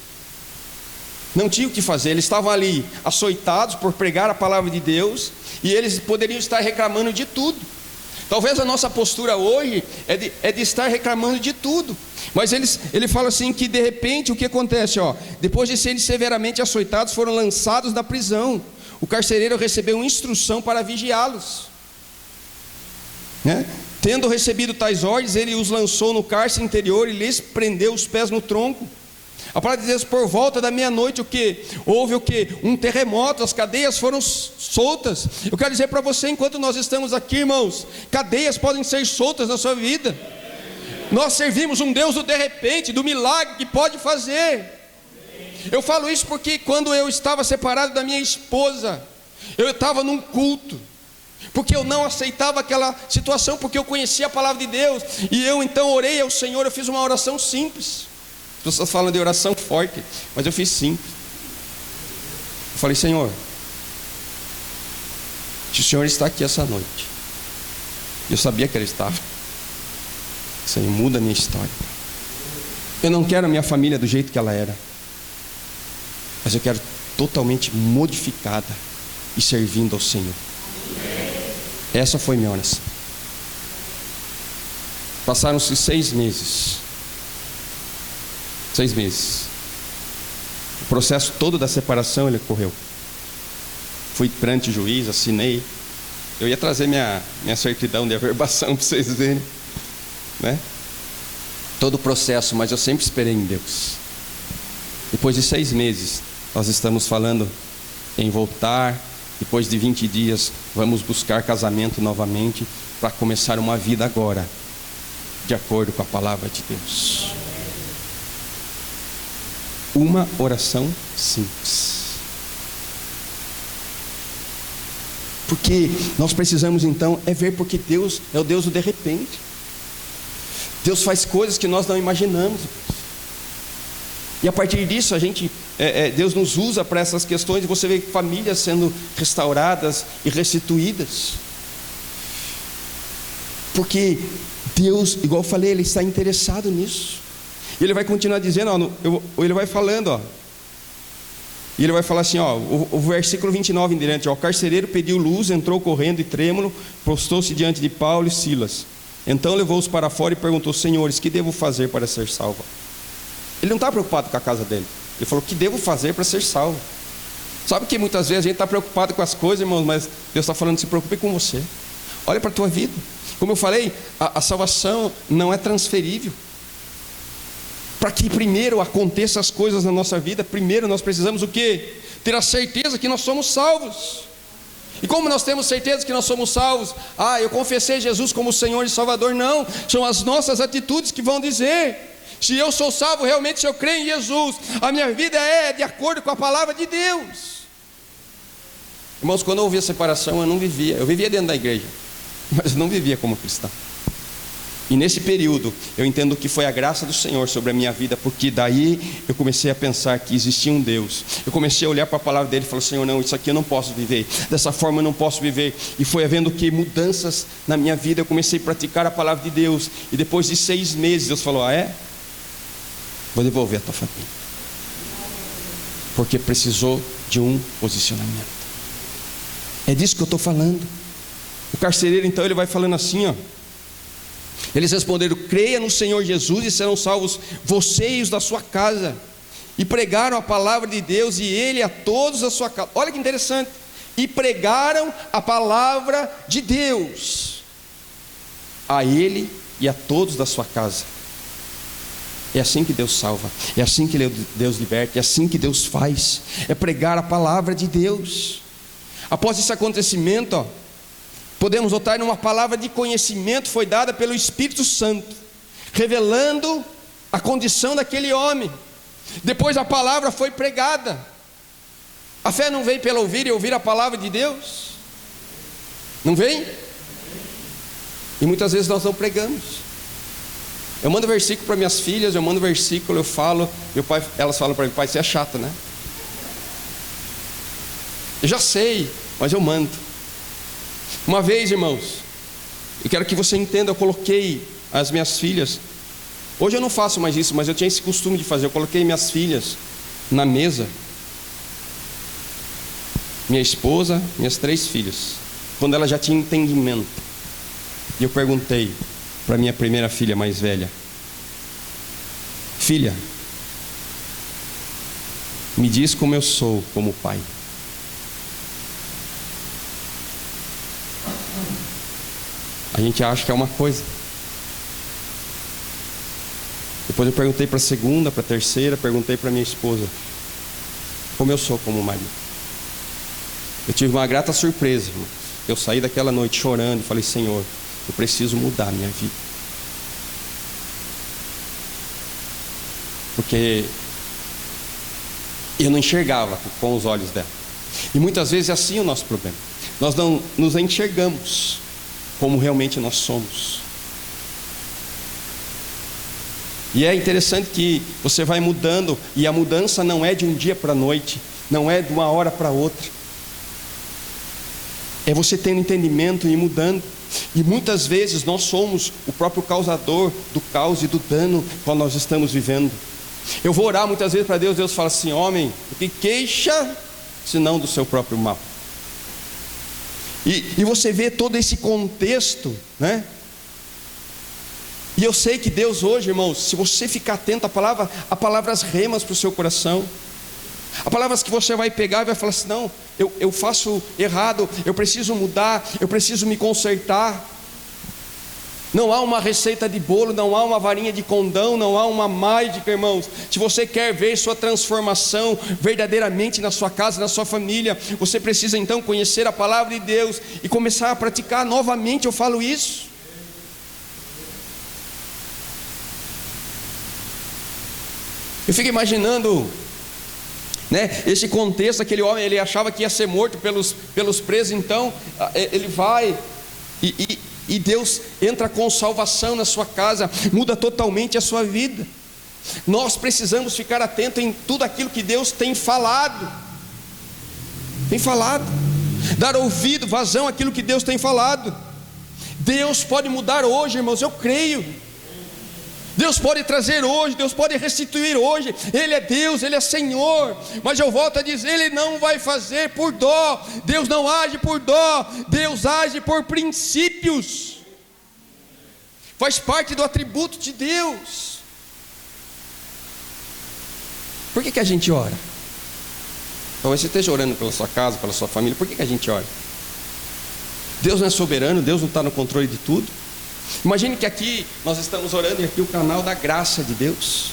S5: Não tinha o que fazer, eles estavam ali açoitados por pregar a palavra de Deus e eles poderiam estar reclamando de tudo. Talvez a nossa postura hoje é de estar reclamando de tudo. Mas ele fala assim que de repente o que acontece? Depois de serem severamente açoitados, foram lançados da prisão. O carcereiro recebeu instrução para vigiá-los. Tendo recebido tais ordens, ele os lançou no cárcere interior e lhes prendeu os pés no tronco. A palavra de Deus, por volta da meia-noite, o que? Houve o que? Um terremoto, as cadeias foram soltas. Eu quero dizer para você, enquanto nós estamos aqui, irmãos, cadeias podem ser soltas na sua vida. Nós servimos um Deus do de repente, do milagre que pode fazer. Eu falo isso porque quando eu estava separado da minha esposa, eu estava num culto, porque eu não aceitava aquela situação, porque eu conhecia a palavra de Deus, e eu então orei ao Senhor. Eu fiz uma oração simples. As pessoas falam de oração forte, mas eu fiz simples. Eu falei: Senhor, se o Senhor está aqui essa noite, eu sabia que Ele estava, Senhor, muda a minha história. Eu não quero a minha família do jeito que ela era, mas eu quero totalmente modificada e servindo ao Senhor. Essa foi minha oração. Passaram-se 6 meses. 6 meses. O processo todo da separação ele correu. Fui perante o juiz, assinei. Eu ia trazer minha certidão de averbação para vocês verem, né? Todo o processo, mas eu sempre esperei em Deus. Depois de 6 meses, nós estamos falando em voltar. Depois de 20 dias, vamos buscar casamento novamente, para começar uma vida agora, de acordo com a palavra de Deus. Uma oração simples. Porque nós precisamos então ver, porque Deus é o Deus do de repente. Deus faz coisas que nós não imaginamos. E a partir disso Deus nos usa para essas questões, e você vê famílias sendo restauradas e restituídas. Porque Deus, igual eu falei, Ele está interessado nisso. E Ele vai continuar dizendo, Ele vai falando, e Ele vai falar assim, o versículo 29 em diante, o carcereiro pediu luz, entrou correndo e trêmulo, prostou-se diante de Paulo e Silas. Então levou-os para fora e perguntou: Senhores, que devo fazer para ser salvo? Ele não está preocupado com a casa dele. Ele falou: o que devo fazer para ser salvo? Sabe que muitas vezes a gente está preocupado com as coisas, irmãos, mas Deus está falando: se preocupe com você. Olha para a tua vida. Como eu falei, a salvação não é transferível. Para que primeiro aconteçam as coisas na nossa vida, primeiro nós precisamos o quê? Ter a certeza que nós somos salvos. E como nós temos certeza que nós somos salvos? Eu confessei Jesus como Senhor e Salvador. Não, são as nossas atitudes que vão dizer se eu sou salvo realmente, se eu creio em Jesus. A minha vida é de acordo com a palavra de Deus. Irmãos, quando eu ouvi a separação, eu não vivia. Eu vivia dentro da igreja, mas eu não vivia como cristão. E nesse período, eu entendo que foi a graça do Senhor sobre a minha vida, porque daí eu comecei a pensar que existia um Deus. Eu comecei a olhar para a palavra dele e falei: Senhor, não, isso aqui eu não posso viver, dessa forma eu não posso viver. E foi havendo que mudanças na minha vida. Eu comecei a praticar a palavra de Deus. E depois de 6 meses, Deus falou: vou devolver a tua família, porque precisou de um posicionamento. É disso que eu estou falando. O carcereiro então, ele vai falando assim, eles responderam: creia no Senhor Jesus e serão salvos você e os da sua casa. E pregaram a palavra de Deus, e ele a todos da sua casa. Olha que interessante. E pregaram a palavra de Deus a ele e a todos da sua casa. É assim que Deus salva, é assim que Deus liberta, é assim que Deus faz. É pregar a palavra de Deus. Após esse acontecimento, podemos notar numa palavra de conhecimento foi dada pelo Espírito Santo, revelando a condição daquele homem. Depois a palavra foi pregada. A fé não vem pelo ouvir e ouvir a palavra de Deus? Não vem? E muitas vezes nós não pregamos. Eu mando versículo para minhas filhas, eu mando versículo, eu falo, meu pai, elas falam para mim: pai, você é chato, né? Eu já sei, mas eu mando. Uma vez, irmãos, eu quero que você entenda, eu coloquei as minhas filhas. Hoje eu não faço mais isso, mas eu tinha esse costume de fazer. Eu coloquei minhas filhas na mesa, minha esposa, minhas 3 filhas, quando ela já tinha entendimento. E eu perguntei para minha primeira filha mais velha: filha, me diz como eu sou como pai. A gente acha que é uma coisa, Depois eu perguntei para a segunda, para a terceira, perguntei para minha esposa como eu sou como marido. Eu tive uma grata surpresa, irmão. Eu saí daquela noite chorando e falei: Senhor, eu preciso mudar a minha vida, porque eu não enxergava com os olhos dela. E muitas vezes é assim o nosso problema. Nós não nos enxergamos como realmente nós somos. E é interessante que você vai mudando, e a mudança não é de um dia para a noite, não é de uma hora para outra. É você tendo entendimento e ir mudando. E muitas vezes nós somos o próprio causador do caos e do dano quando nós estamos vivendo. Eu vou orar muitas vezes para Deus, Deus fala assim: homem, o que queixa, senão do seu próprio mal. E você vê todo esse contexto, né? E eu sei que Deus hoje, irmãos, se você ficar atento a palavras remas para o seu coração, a palavras que você vai pegar e vai falar assim: não, eu faço errado, eu preciso mudar, eu preciso me consertar. Não há uma receita de bolo, não há uma varinha de condão, não há uma mágica, irmãos. Se você quer ver sua transformação verdadeiramente na sua casa, na sua família, você precisa então conhecer a palavra de Deus e começar a praticar novamente. Eu falo isso. Eu fico imaginando, né, esse contexto. Aquele homem, ele achava que ia ser morto pelos presos. Então ele vai e Deus entra com salvação na sua casa, muda totalmente a sua vida. Nós precisamos ficar atentos em tudo aquilo que Deus tem falado, dar ouvido, vazão àquilo que Deus tem falado. Deus pode mudar hoje, irmãos, eu creio. Deus pode trazer hoje, Deus pode restituir hoje. Ele é Deus, Ele é Senhor. Mas eu volto a dizer, Ele não vai fazer por dó. Deus não age por dó, Deus age por princípios. Faz parte do atributo de Deus. Por que a gente ora? Talvez você esteja orando pela sua casa, pela sua família. Por que a gente ora? Deus não é soberano, Deus não está no controle de tudo. Imagine que aqui nós estamos orando, e aqui o canal da graça de Deus.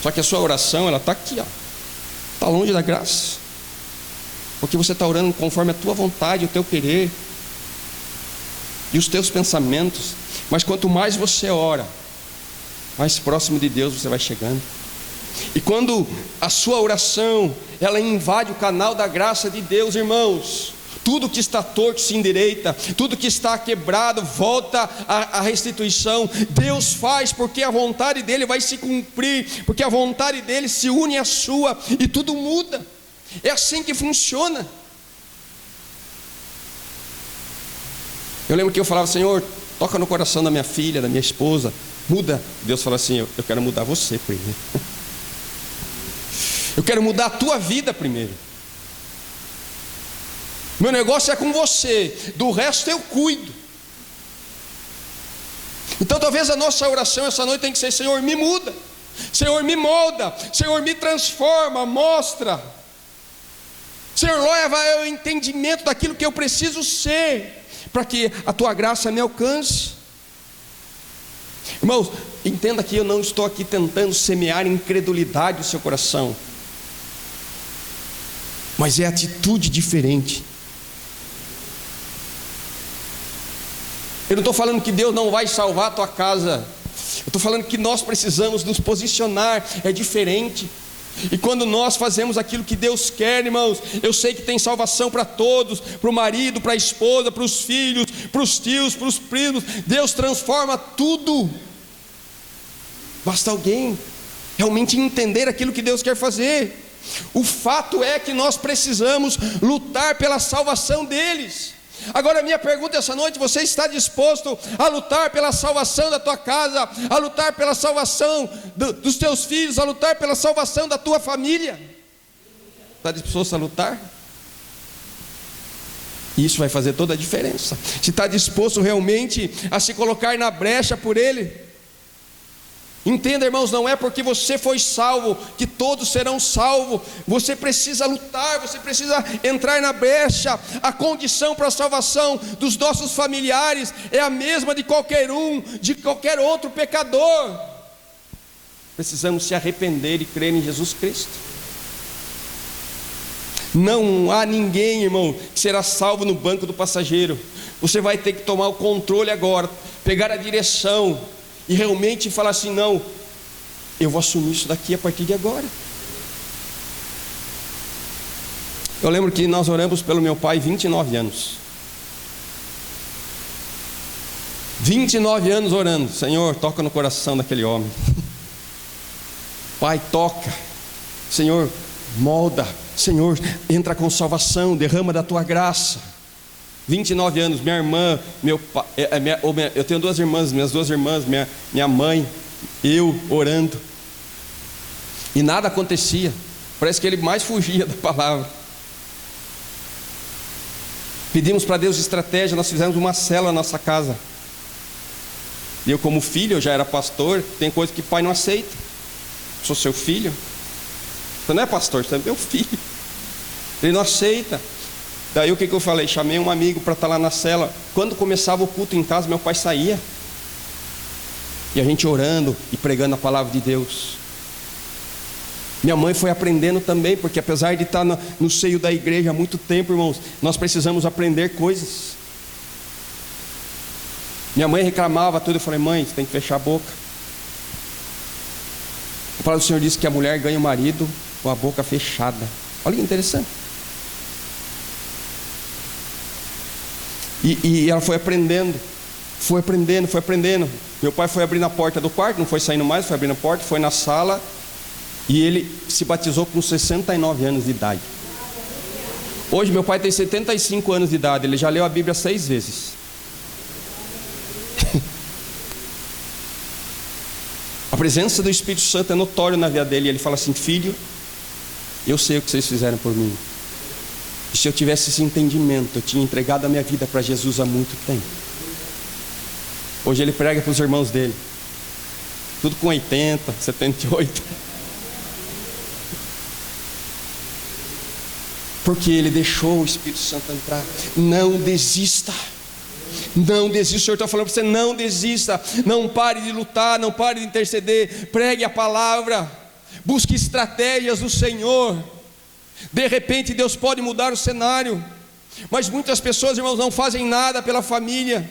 S5: Só que a sua oração, ela está aqui, ó, está longe da graça, porque você está orando conforme a tua vontade, o teu querer e os teus pensamentos. Mas quanto mais você ora, mais próximo de Deus você vai chegando. E quando a sua oração, ela invade o canal da graça de Deus, irmãos, tudo que está torto se endireita, tudo que está quebrado volta à restituição. Deus faz porque a vontade dele vai se cumprir, porque a vontade dele se une à sua, e tudo muda. É assim que funciona. Eu lembro que eu falava: Senhor, toca no coração da minha filha, da minha esposa, muda. Deus fala assim: eu quero mudar você primeiro. Eu quero mudar a tua vida primeiro. Meu negócio é com você, do resto eu cuido. Então talvez a nossa oração essa noite tem que ser: Senhor, me muda, Senhor, me molda, Senhor, me transforma, mostra, Senhor, leva ao entendimento daquilo que eu preciso ser, para que a tua graça me alcance. Irmãos, entenda que eu não estou aqui tentando semear incredulidade no seu coração, mas é atitude diferente. Eu não estou falando que Deus não vai salvar a tua casa, eu estou falando que nós precisamos nos posicionar, é diferente. E quando nós fazemos aquilo que Deus quer, irmãos, eu sei que tem salvação para todos, para o marido, para a esposa, para os filhos, para os tios, para os primos. Deus transforma tudo. Basta alguém realmente entender aquilo que Deus quer fazer. O fato é que nós precisamos lutar pela salvação deles. Agora a minha pergunta essa noite: você está disposto a lutar pela salvação da tua casa, a lutar pela salvação dos teus filhos, a lutar pela salvação da tua família? Está disposto a lutar? Isso vai fazer toda a diferença. Se está disposto realmente a se colocar na brecha por ele. Entenda, irmãos, não é porque você foi salvo que todos serão salvos. Você precisa lutar, você precisa entrar na brecha. A condição para a salvação dos nossos familiares é a mesma de qualquer um, de qualquer outro pecador. precisamos se arrepender e crer em Jesus Cristo. Não há ninguém, irmão, que será salvo no banco do passageiro. Você vai ter que tomar o controle agora, pegar a direção e realmente falar assim: não, eu vou assumir isso daqui a partir de agora. Eu lembro que nós oramos pelo meu pai 29 anos. 29 anos orando: Senhor, toca no coração daquele homem. Pai, toca. Senhor, molda. Senhor, entra com salvação, derrama da tua graça. 29 anos, minha irmã, meu pai, eu tenho duas irmãs, minhas duas irmãs, minha mãe, eu orando, e nada acontecia. Parece que ele mais fugia da palavra. Pedimos para Deus estratégia, nós fizemos uma célula na nossa casa. E eu, como filho, eu já era pastor, tem coisa que pai não aceita. Sou seu filho. Você não é pastor, você é meu filho. Ele não aceita. Daí o que eu falei? Chamei um amigo para estar lá na cela. Quando começava o culto em casa, meu pai saía. E a gente orando e pregando a palavra de Deus. Minha mãe foi aprendendo também, porque apesar de estar no seio da igreja há muito tempo, irmãos, nós precisamos aprender coisas. Minha mãe reclamava tudo, eu falei: mãe, você tem que fechar a boca. A palavra do Senhor diz que a mulher ganha o marido com a boca fechada. Olha que interessante. E ela foi aprendendo. Meu pai foi abrindo a porta do quarto, não foi saindo mais, foi abrindo a porta, foi na sala. E ele se batizou com 69 anos de idade. Hoje meu pai tem 75 anos de idade. Ele já leu a Bíblia 6 vezes. A presença do Espírito Santo é notória na vida dele. E ele fala assim: filho, eu sei o que vocês fizeram por mim. E se eu tivesse esse entendimento, eu tinha entregado a minha vida para Jesus há muito tempo. Hoje ele prega para os irmãos dele, tudo com 80, 78. Porque ele deixou o Espírito Santo entrar. Não desista. Não desista. O Senhor está falando para você: não desista. Não pare de lutar, não pare de interceder. Pregue a palavra. Busque estratégias do Senhor. De repente Deus pode mudar o cenário. Mas muitas pessoas, irmãos, não fazem nada pela família.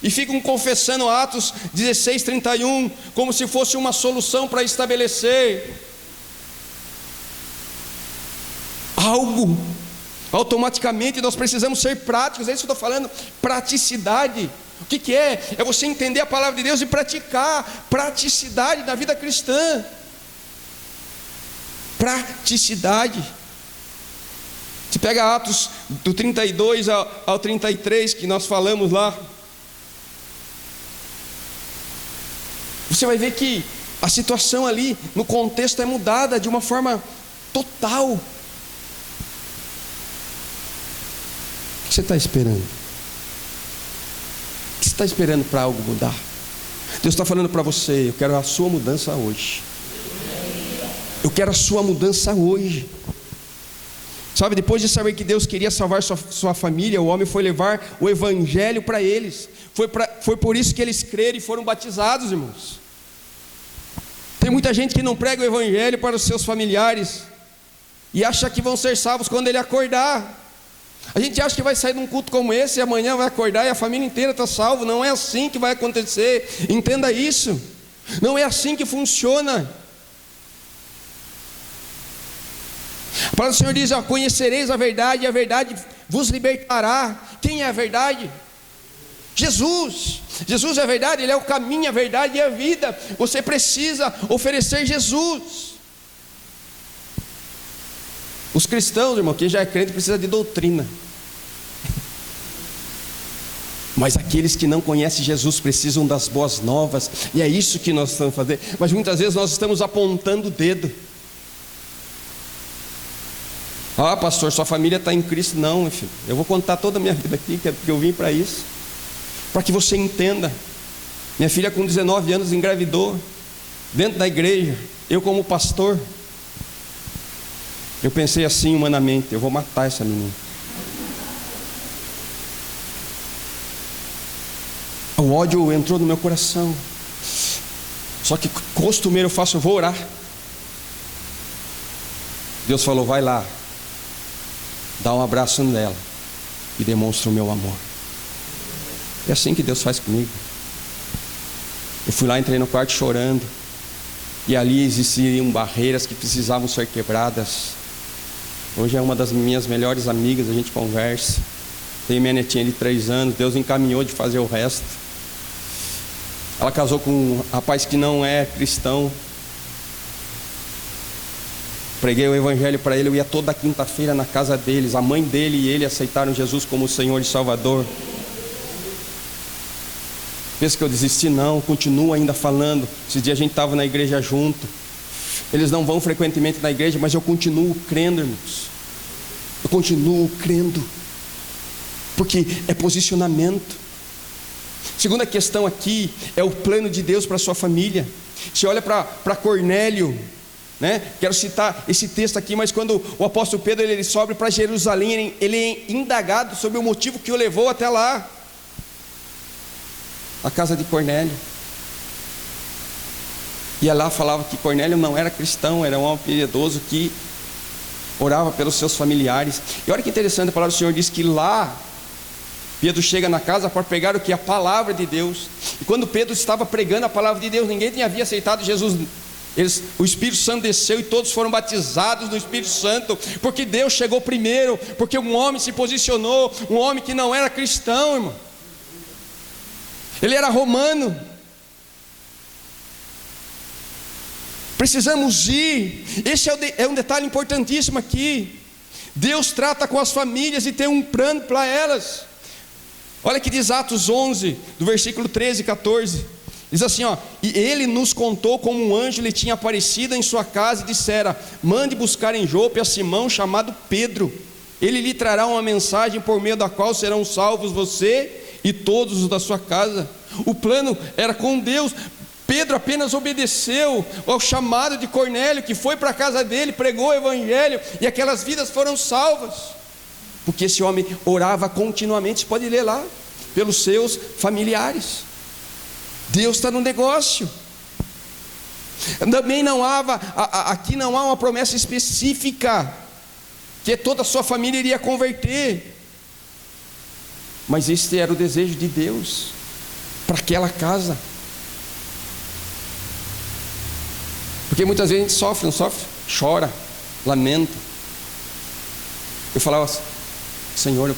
S5: E ficam confessando Atos 16:31 como se fosse uma solução para estabelecer algo. Automaticamente nós precisamos ser práticos. É isso que eu estou falando, praticidade. O que é? É você entender a palavra de Deus e praticar. Praticidade na vida cristã. Praticidade. Você pega Atos do 32 ao 33 que nós falamos lá, você vai ver que a situação ali no contexto é mudada de uma forma total. O que você está esperando? O que você está esperando para algo mudar? Deus está falando para você: eu quero a sua mudança hoje. Eu quero a sua mudança hoje. Sabe, depois de saber que Deus queria salvar sua família, o homem foi levar o evangelho para eles. Foi por isso que eles creram e foram batizados, irmãos. Tem muita gente que não prega o evangelho para os seus familiares e acha que vão ser salvos quando ele acordar. A gente acha que vai sair de um culto como esse e amanhã vai acordar e a família inteira está salva. Não é assim que vai acontecer. Entenda isso. Não é assim que funciona. A palavra do Senhor diz: conhecereis a verdade e a verdade vos libertará. Quem é a verdade? Jesus. Jesus é a verdade, Ele é o caminho, a verdade e a vida. Você precisa oferecer Jesus. Os cristãos, irmão, quem já é crente precisa de doutrina. Mas aqueles que não conhecem Jesus precisam das boas novas. E é isso que nós estamos fazendo. Mas muitas vezes nós estamos apontando o dedo. Ah, pastor, sua família está em Cristo. Não, meu filho, eu vou contar toda a minha vida aqui, porque eu vim para isso, para que você entenda. Minha filha com 19 anos engravidou, dentro da igreja. Eu como pastor, eu pensei assim humanamente: eu vou matar essa menina. O ódio entrou no meu coração. Só que costumeiro eu faço, eu vou orar. Deus falou, vai lá, dá um abraço nela e demonstra o meu amor. É assim que Deus faz comigo. Eu fui lá, entrei no quarto chorando, e ali existiam barreiras que precisavam ser quebradas. Hoje é uma das minhas melhores amigas, a gente conversa. Tenho minha netinha de 3 anos, Deus encaminhou de fazer o resto. Ela casou com um rapaz que não é cristão. Preguei o evangelho para ele, eu ia toda quinta-feira na casa deles. A mãe dele e ele aceitaram Jesus como Senhor e Salvador. Pensa que eu desisti? Não, continuo ainda falando. Esse dia a gente estava na igreja junto. Eles não vão frequentemente na igreja, mas eu continuo crendo, irmãos. Eu continuo crendo, porque é posicionamento. Segunda questão aqui é o plano de Deus para a sua família. Você olha para Cornélio, né? Quero citar esse texto aqui, mas quando o apóstolo Pedro ele sobe para Jerusalém, ele é indagado sobre o motivo que o levou até lá, a casa de Cornélio. E lá falava que Cornélio não era cristão, era um homem piedoso que orava pelos seus familiares. E olha que interessante, a palavra do Senhor diz que lá Pedro chega na casa para pregar o que? A palavra de Deus. E quando Pedro estava pregando a palavra de Deus, ninguém havia aceitado Jesus. O Espírito Santo desceu e todos foram batizados no Espírito Santo, porque Deus chegou primeiro, porque um homem se posicionou, um homem que não era cristão, irmão. Ele era romano. Precisamos ir. Esse é um detalhe importantíssimo aqui. Deus trata com as famílias e tem um plano para elas. Olha que diz Atos 11, do versículo 13 e 14. Diz assim, ó: e ele nos contou como um anjo lhe tinha aparecido em sua casa e dissera: mande buscar em Jope a Simão chamado Pedro. Ele lhe trará uma mensagem por meio da qual serão salvos você e todos os da sua casa. O plano era com Deus. Pedro apenas obedeceu ao chamado de Cornélio, que foi para a casa dele, pregou o evangelho, e aquelas vidas foram salvas, porque esse homem orava continuamente. Você pode ler lá, pelos seus familiares. Deus está no negócio. Também aqui não há uma promessa específica que toda a sua família iria converter, mas este era o desejo de Deus para aquela casa. Porque muitas vezes a gente sofre, não sofre? Chora, lamenta. Eu falava assim: Senhor,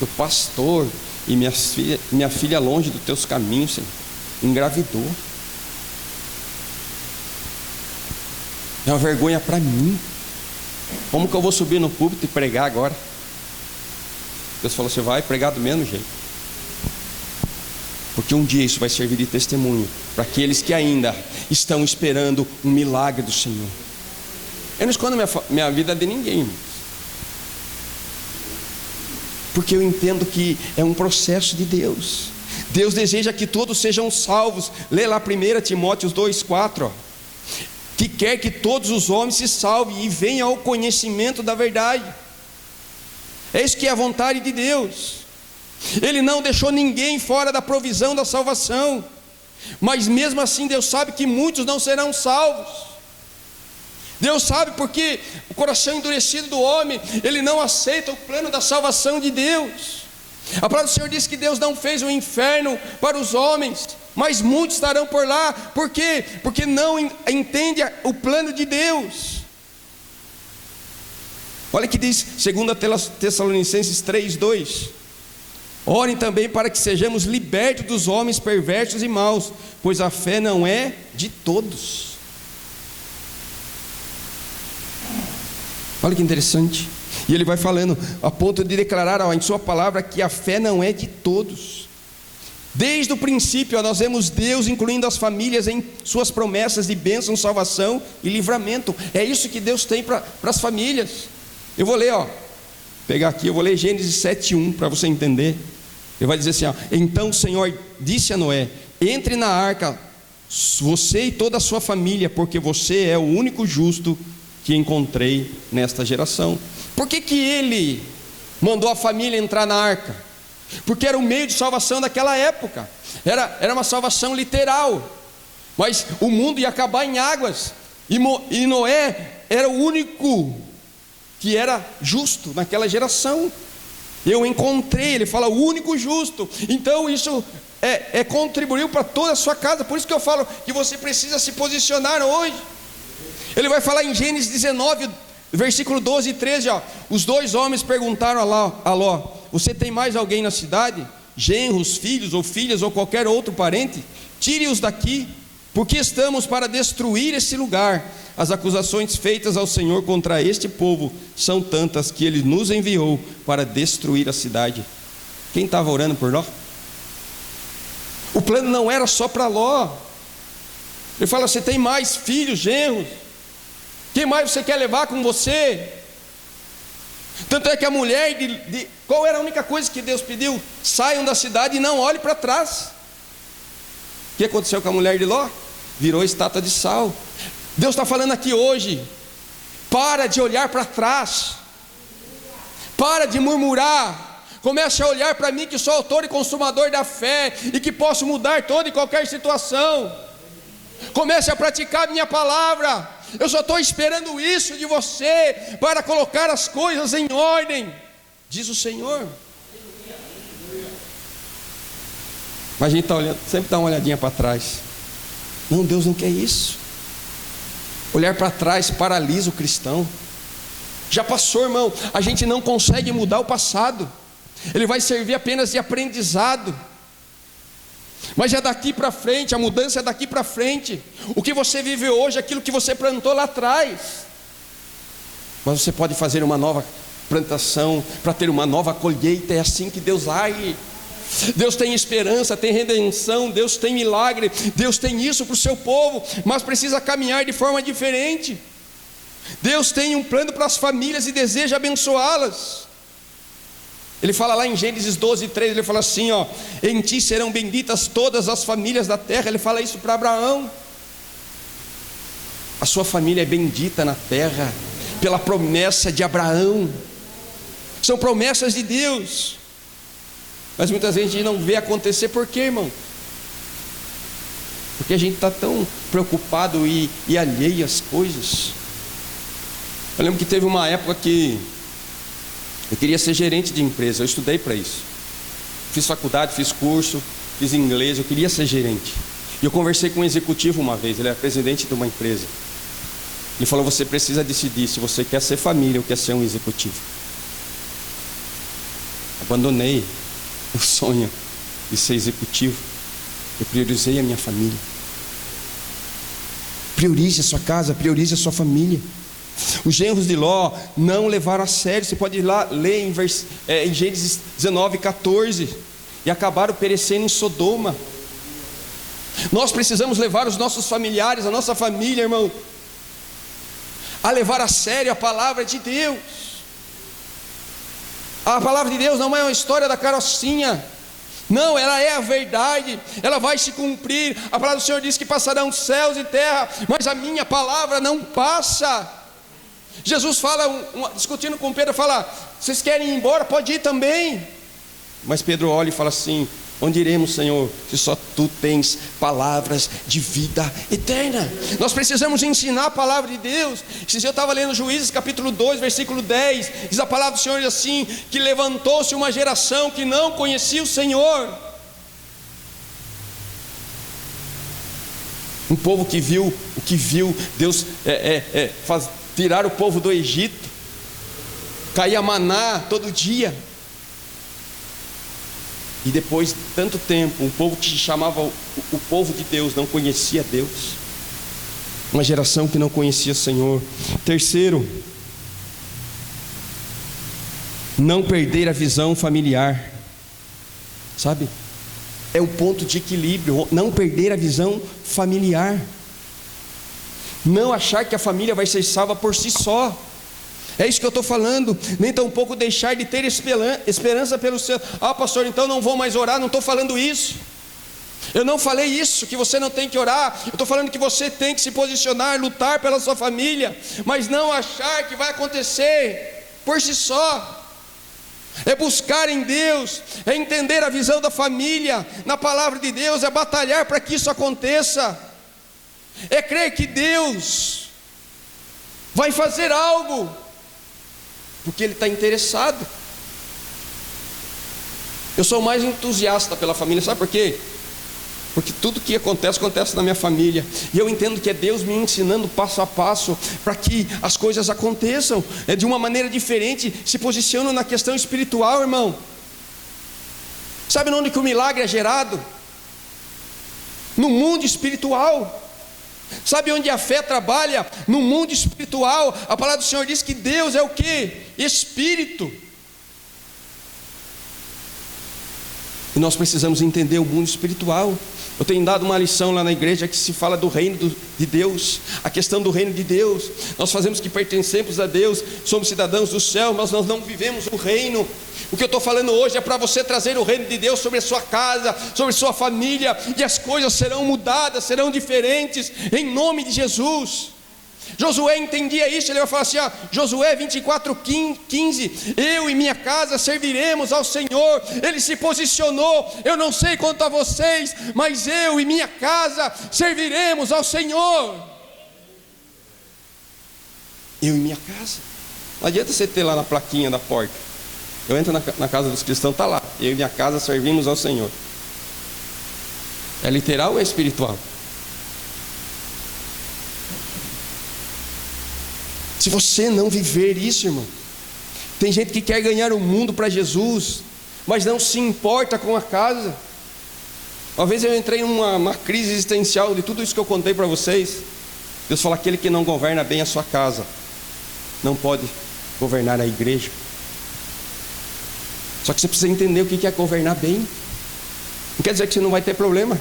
S5: eu pastor, e minha filha longe dos teus caminhos, Senhor, engravidou. É uma vergonha para mim. Como que eu vou subir no púlpito e pregar agora? Deus falou: você vai pregar do mesmo jeito, porque um dia isso vai servir de testemunho para aqueles que ainda estão esperando um milagre do Senhor. Eu não escondo minha vida de ninguém, irmãos, porque eu entendo que é um processo de Deus. Deus deseja que todos sejam salvos. Lê lá 1 Timóteo 2,4, que quer que todos os homens se salvem e venham ao conhecimento da verdade. É isso que é a vontade de Deus. Ele não deixou ninguém fora da provisão da salvação, mas mesmo assim Deus sabe que muitos não serão salvos. Deus sabe, porque o coração endurecido do homem, ele não aceita o plano da salvação de Deus. A palavra do Senhor diz que Deus não fez um inferno para os homens, mas muitos estarão por lá. Por quê? Porque não entende o plano de Deus. Olha que diz 2 Tessalonicenses 3:2: orem também para que sejamos libertos dos homens perversos e maus, pois a fé não é de todos. Olha que interessante. E ele vai falando, a ponto de declarar em sua palavra que a fé não é de todos. Desde o princípio nós vemos Deus incluindo as famílias em suas promessas de bênção, salvação e livramento. É isso que Deus tem para as famílias. Eu vou ler, pegar aqui, eu vou ler Gênesis 7:1 para você entender. Ele vai dizer assim: então o Senhor disse a Noé: entre na arca, você e toda a sua família, porque você é o único justo que encontrei nesta geração. Por que ele mandou a família entrar na arca? Porque era o meio de salvação daquela época. Era uma salvação literal. mas o mundo ia acabar em águas, e Noé era o único que era justo naquela geração. Eu encontrei, ele fala, o único justo. Então isso contribuiu para toda a sua casa. Por isso que eu falo que você precisa se posicionar hoje. Ele vai falar em Gênesis 19, versículo 12 e 13, ó. Os dois homens perguntaram a Ló: você tem mais alguém na cidade? Genros, filhos ou filhas ou qualquer outro parente? Tire-os daqui, porque estamos para destruir esse lugar. As acusações feitas ao Senhor contra este povo são tantas que Ele nos enviou para destruir a cidade. Quem estava orando por Ló? O plano não era só para Ló. Ele fala: você tem mais filhos, genros? Quem mais você quer levar com você? Tanto é que a mulher, qual era a única coisa que Deus pediu? Saiam da cidade e não olhem para trás. O que aconteceu com a mulher de Ló? Virou estátua de sal. Deus está falando aqui hoje: para de olhar para trás, para de murmurar, comece a olhar para mim, que sou autor e consumador da fé, e que posso mudar toda e qualquer situação. Comece a praticar a minha palavra. Eu só estou esperando isso de você, para colocar as coisas em ordem, diz o Senhor. Mas a gente está olhando, sempre dá uma olhadinha para trás. Não, Deus não quer isso. Olhar para trás paralisa o cristão. Já passou, irmão. A gente não consegue mudar o passado. Ele vai servir apenas de aprendizado. Mas é daqui para frente, a mudança é daqui para frente. O que você vive hoje é aquilo que você plantou lá atrás. Mas você pode fazer uma nova plantação para ter uma nova colheita. É assim que Deus age. Deus tem esperança, tem redenção, Deus tem milagre, Deus tem isso para o seu povo, mas precisa caminhar de forma diferente. Deus tem um plano para as famílias e deseja abençoá-las. Ele fala lá em Gênesis 12, 3, ele fala assim, ó: em ti serão benditas todas as famílias da terra. Ele fala isso para Abraão. A sua família é bendita na terra pela promessa de Abraão. São promessas de Deus. Mas muitas vezes a gente não vê acontecer. Por quê, irmão? Porque a gente está tão preocupado e alheio às coisas. Eu lembro que teve uma época que eu queria ser gerente de empresa. Eu estudei para isso. Fiz faculdade, fiz curso, fiz inglês. Eu queria ser gerente. E eu conversei com um executivo uma vez. Ele era presidente de uma empresa. Ele falou: você precisa decidir se você quer ser família ou quer ser um executivo. Abandonei o sonho de ser executivo. Eu priorizei a minha família. Priorize a sua casa, priorize a sua família. Os genros de Ló não levaram a sério. Você pode ir lá ler em Gênesis 19, 14. E acabaram perecendo em Sodoma. Nós precisamos levar os nossos familiares, a nossa família, irmão, a levar a sério a palavra de Deus. A palavra de Deus não é uma história da carrocinha. Não, ela é a verdade. Ela vai se cumprir. A palavra do Senhor diz que passarão céus e terra, mas a minha palavra não passa. Jesus fala, discutindo com Pedro, fala: vocês querem ir embora? Pode ir também. Mas Pedro olha e fala assim: onde iremos, Senhor, se só Tu tens palavras de vida eterna? Nós precisamos ensinar a palavra de Deus. Se eu estava lendo Juízes capítulo 2, versículo 10, diz a palavra do Senhor assim: que levantou-se uma geração que não conhecia o Senhor. Um povo que viu o que viu Deus tirar o povo do Egito. Caía maná todo dia. E depois de tanto tempo, um povo que se chamava o povo de Deus não conhecia Deus. Uma geração que não conhecia o Senhor. Terceiro, não perder a visão familiar. Sabe? É um ponto de equilíbrio. Não perder a visão familiar. Não achar que a família vai ser salva por si só. É isso que eu estou falando. Nem tampouco deixar de ter esperança pelo seu. Ah, pastor, então não vou mais orar. Não estou falando isso. Eu não falei isso, que você não tem que orar. Eu estou falando que você tem que se posicionar, lutar pela sua família, mas não achar que vai acontecer por si só. É buscar em Deus, é entender a visão da família na palavra de Deus, é batalhar para que isso aconteça. é crer que Deus vai fazer algo, porque Ele está interessado. Eu sou mais entusiasta pela família, sabe por quê? Porque tudo que acontece na minha família, e eu entendo que é Deus me ensinando passo a passo, para que as coisas aconteçam, de uma maneira diferente, se posicionam na questão espiritual, irmão. Sabe onde que o milagre é gerado? No mundo espiritual. Sabe onde a fé trabalha? No mundo espiritual. A palavra do Senhor diz que Deus é o quê? Espírito. E nós precisamos entender o mundo espiritual. Eu tenho dado uma lição lá na igreja que se fala do reino de Deus, a questão do reino de Deus. Nós fazemos que pertencemos a Deus, somos cidadãos do céu, mas nós não vivemos o reino. O que eu estou falando hoje é para você trazer o reino de Deus sobre a sua casa, sobre a sua família, e as coisas serão mudadas, serão diferentes, em nome de Jesus. Josué entendia isso, ele vai falar assim, Josué 24:15, eu e minha casa serviremos ao Senhor. Ele se posicionou, eu não sei quanto a vocês, mas eu e minha casa serviremos ao Senhor. Eu e minha casa. Não adianta você ter lá na plaquinha da porta, eu entro na casa dos cristãos, está lá, eu e minha casa servimos ao Senhor. É literal ou é espiritual? Se você não viver isso, irmão, tem gente que quer ganhar o mundo para Jesus, mas não se importa com a casa. Uma vez eu entrei em uma crise existencial de tudo isso que eu contei para vocês. Deus fala: aquele que não governa bem a sua casa não pode governar a igreja. Só que você precisa entender o que é governar bem. Não quer dizer que você não vai ter problema,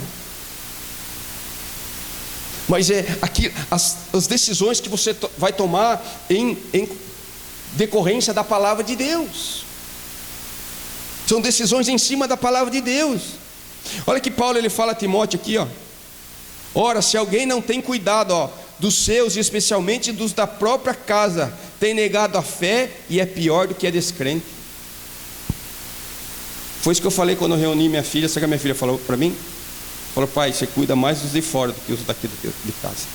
S5: mas é aqui as decisões que você vai tomar em decorrência da palavra de Deus. São decisões em cima da palavra de Deus. Olha que Paulo ele fala a Timóteo aqui, ora, se alguém não tem cuidado, dos seus, e especialmente dos da própria casa, tem negado a fé e é pior do que é descrente. Foi isso que eu falei quando eu reuni minha filha. Sabe o que a minha filha falou para mim? Falou: pai, você cuida mais dos de fora do que os daqui de casa.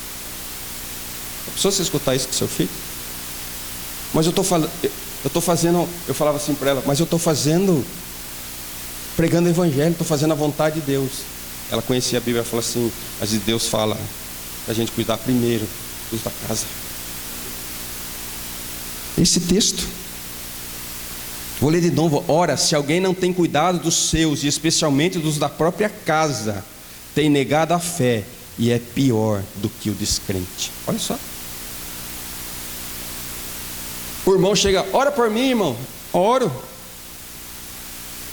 S5: Precisa você escutar isso com seu filho? Mas eu estou fazendo, eu falava assim para ela, mas eu estou fazendo, pregando o evangelho, estou fazendo a vontade de Deus. Ela conhecia a Bíblia, ela falou assim: mas Deus fala para a gente cuidar primeiro dos da casa. Esse texto, vou ler de novo. Ora, se alguém não tem cuidado dos seus, e especialmente dos da própria casa, tem negado a fé e é pior do que o descrente. Olha só. O irmão chega: ora por mim, irmão. Oro.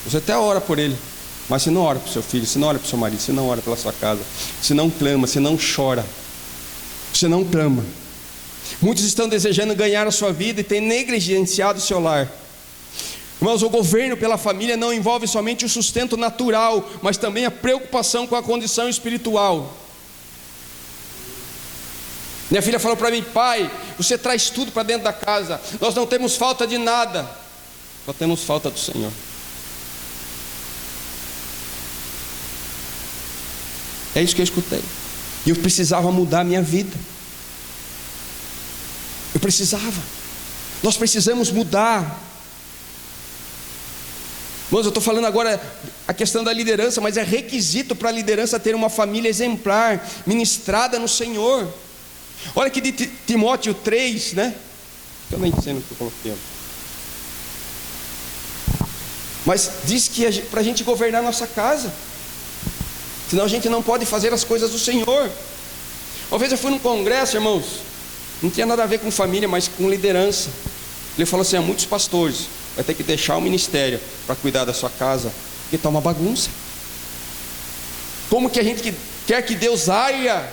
S5: Você até ora por ele, mas você não ora para o seu filho, você não ora para o seu marido, você não ora pela sua casa, você não clama, você não chora, você não clama. Muitos estão desejando ganhar a sua vida e têm negligenciado o seu lar. Irmãos, o governo pela família não envolve somente o sustento natural, mas também a preocupação com a condição espiritual. Minha filha falou para mim: pai, você traz tudo para dentro da casa, nós não temos falta de nada, só temos falta do Senhor. É isso que eu escutei. E eu precisava mudar a minha vida. Eu precisava. Nós precisamos mudar. Irmãos, eu estou falando agora a questão da liderança, mas é requisito para a liderança ter uma família exemplar, ministrada no Senhor. Olha aqui de Timóteo 3, né? Eu nem sei no que eu coloquei. Mas diz que para a gente governar a nossa casa, senão a gente não pode fazer as coisas do Senhor. Uma vez eu fui num congresso, irmãos, não tinha nada a ver com família, mas com liderança. Ele falou assim: há muitos pastores vai ter que deixar o ministério para cuidar da sua casa, porque está uma bagunça. Como que a gente quer que Deus haja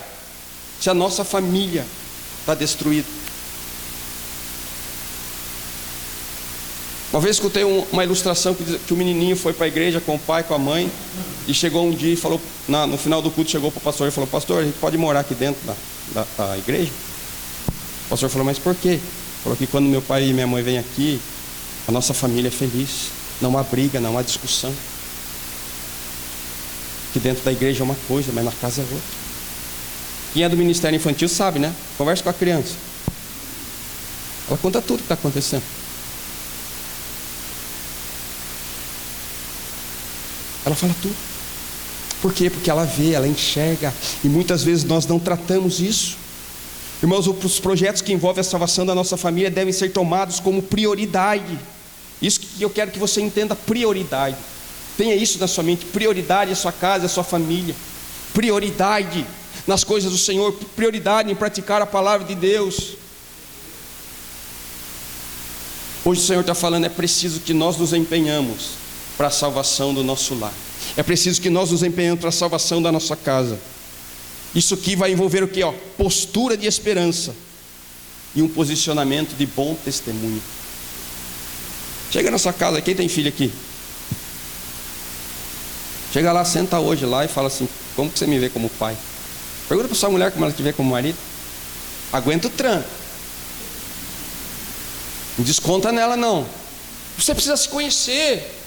S5: se a nossa família está destruída? Uma vez escutei uma ilustração que o menininho foi para a igreja com o pai, com a mãe, e chegou um dia e falou, no final do culto, chegou para o pastor e falou: pastor, a gente pode morar aqui dentro da igreja? O pastor falou: mas por quê? Falou que quando meu pai e minha mãe vêm aqui, a nossa família é feliz, não há briga, não há discussão. Que dentro da igreja é uma coisa, mas na casa é outra. Quem é do Ministério Infantil sabe, né? Conversa com a criança. Ela conta tudo que está acontecendo. Ela fala tudo. Por quê? Porque ela vê, ela enxerga. E muitas vezes nós não tratamos isso. Irmãos, os projetos que envolvem a salvação da nossa família devem ser tomados como prioridade. Isso que eu quero que você entenda, prioridade. Tenha isso na sua mente, prioridade é a sua casa, a sua família. Prioridade nas coisas do Senhor, prioridade em praticar a palavra de Deus. Hoje o Senhor está falando, é preciso que nós nos empenhamos para a salvação do nosso lar. É preciso que nós nos empenhemos para a salvação da nossa casa. Isso aqui vai envolver o quê? Postura de esperança e um posicionamento de bom testemunho. Chega na sua casa, quem tem filho aqui? Chega lá, senta hoje lá e fala assim: como que você me vê como pai? Pergunta para sua mulher como ela te vê como marido. Aguenta o tranco. Não desconta nela não. Você precisa se conhecer.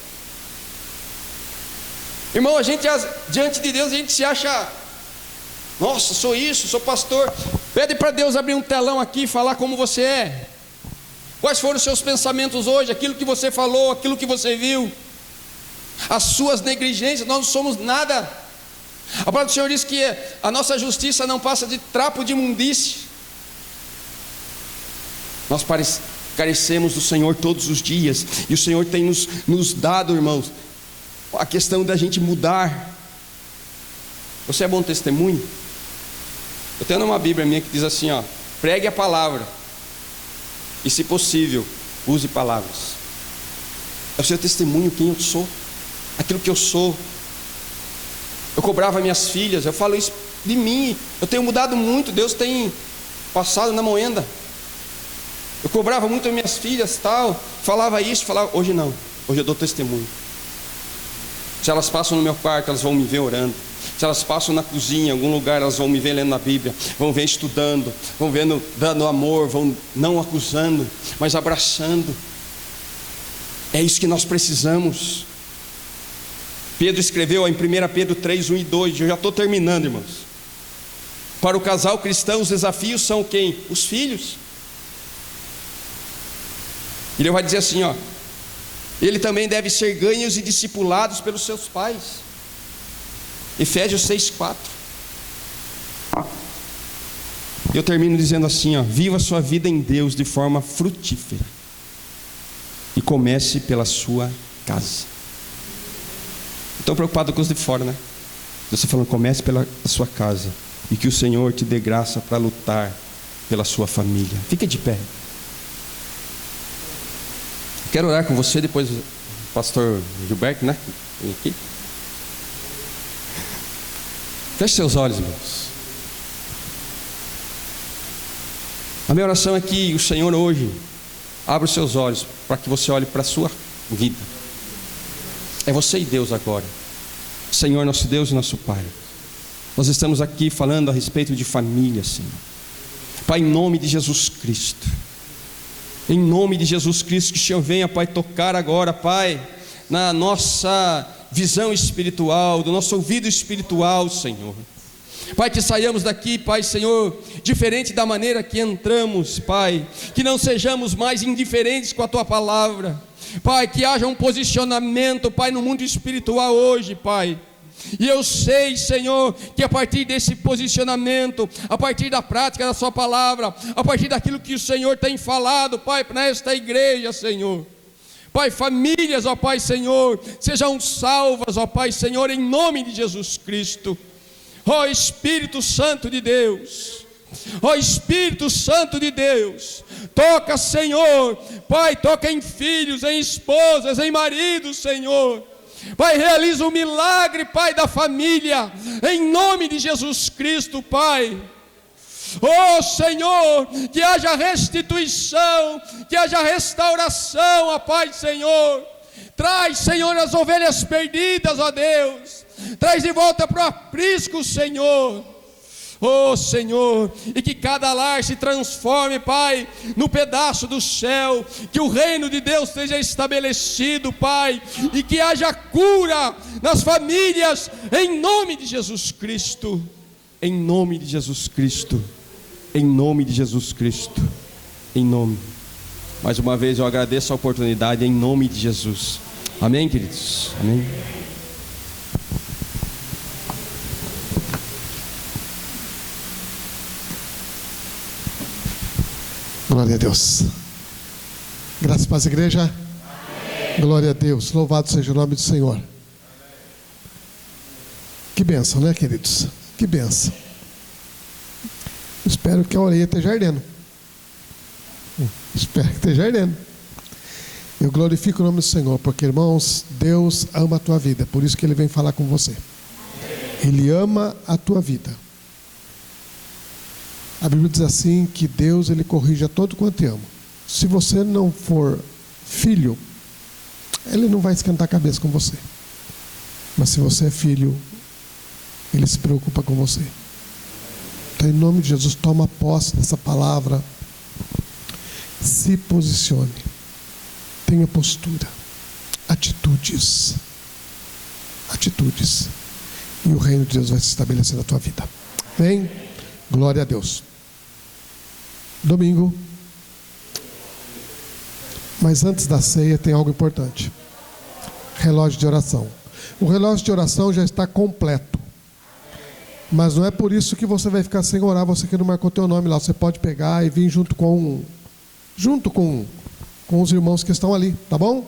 S5: Irmão, a gente diante de Deus a gente se acha: nossa, sou isso, sou pastor. Pede para Deus abrir um telão aqui e falar como você é. Quais foram os seus pensamentos hoje? Aquilo que você falou, aquilo que você viu, as suas negligências. Nós não somos nada. A palavra do Senhor diz que a nossa justiça não passa de trapo de imundície. Nós carecemos do Senhor todos os dias. E o Senhor tem nos dado, irmãos, a questão da gente mudar. Você é bom testemunho? Eu tenho uma Bíblia minha que diz assim, pregue a palavra e, se possível, use palavras. É o seu testemunho, quem eu sou, aquilo que eu sou. Eu cobrava minhas filhas, eu falo isso de mim. Eu tenho mudado muito, Deus tem passado na moenda. Eu cobrava muito as minhas filhas, tal, falava isso, falava. Hoje não, hoje eu dou testemunho. Se elas passam no meu quarto, elas vão me ver orando. Se elas passam na cozinha, em algum lugar, elas vão me ver lendo a Bíblia, vão ver estudando, vão vendo, dando amor, vão não acusando, mas abraçando. É isso que nós precisamos. Pedro escreveu em 1 Pedro 3, 1 e 2, eu já estou terminando, irmãos. Para o casal cristão, os desafios são quem? Os filhos. Ele vai dizer assim, ele também deve ser ganhos e discipulados pelos seus pais. Efésios 6, 4. Eu termino dizendo assim, viva a sua vida em Deus de forma frutífera. E comece pela sua casa. Estou preocupado com os de fora, né? Você falando, comece pela sua casa. E que o Senhor te dê graça para lutar pela sua família. Fique de pé. Quero orar com você, depois o pastor Gilberto, né? Vem aqui. Feche seus olhos, irmãos. A minha oração é que o Senhor hoje abra os seus olhos para que você olhe para a sua vida. É você e Deus agora. Senhor, nosso Deus e nosso Pai, nós estamos aqui falando a respeito de família, Senhor. Pai, em nome de Jesus Cristo, em nome de Jesus Cristo, que o Senhor venha, Pai, tocar agora, Pai, na nossa visão espiritual, do nosso ouvido espiritual, Senhor. Pai, que saiamos daqui, Pai, Senhor, diferente da maneira que entramos, Pai, que não sejamos mais indiferentes com a Tua palavra, Pai, que haja um posicionamento, Pai, no mundo espiritual hoje, Pai. E eu sei, Senhor, que a partir desse posicionamento, a partir da prática da Sua palavra, a partir daquilo que o Senhor tem falado, Pai, para esta igreja, Senhor, Pai, famílias, ó Pai, Senhor, sejam salvas, ó Pai, Senhor, em nome de Jesus Cristo. Ó Espírito Santo de Deus, ó Espírito Santo de Deus, toca, Senhor, Pai, toca em filhos, em esposas, em maridos, Senhor. Pai, realiza o milagre, Pai, da família, em nome de Jesus Cristo, Pai. Oh Senhor, que haja restituição, que haja restauração, ó Pai, Senhor. Traz, Senhor, as ovelhas perdidas, ó Deus. Traz de volta para o aprisco, Senhor. Oh Senhor, e que cada lar se transforme, Pai, no pedaço do céu. Que o reino de Deus seja estabelecido, Pai, e que haja cura nas famílias, em nome de Jesus Cristo. em nome de Jesus Cristo. Em nome de Jesus Cristo. Em nome. Mais uma vez eu agradeço a oportunidade em nome de Jesus. Amém, queridos? Amém.
S6: Glória a Deus. Graças e paz, igreja. Amém. Glória a Deus. Louvado seja o nome do Senhor. Que bênção, né, queridos? Que bênção. Espero que a orelha esteja ardendo. Espero que esteja ardendo. Eu glorifico o nome do Senhor, porque, irmãos, Deus ama a tua vida. Por isso que Ele vem falar com você. Ele ama a tua vida. A Bíblia diz assim, que Deus, Ele corrige a todo quanto te ama. Se você não for filho, Ele não vai esquentar a cabeça com você. Mas se você é filho, Ele se preocupa com você. Então, em nome de Jesus, toma posse dessa palavra. Se posicione. Tenha postura. Atitudes. Atitudes. E o reino de Deus vai se estabelecer na tua vida. Amém? Glória a Deus. Domingo. Mas antes da ceia tem algo importante. Relógio de oração. O relógio de oração já está completo. Mas não é por isso que você vai ficar sem orar. Você que não marcou teu nome lá, você pode pegar e vir junto com os irmãos que estão ali, tá bom?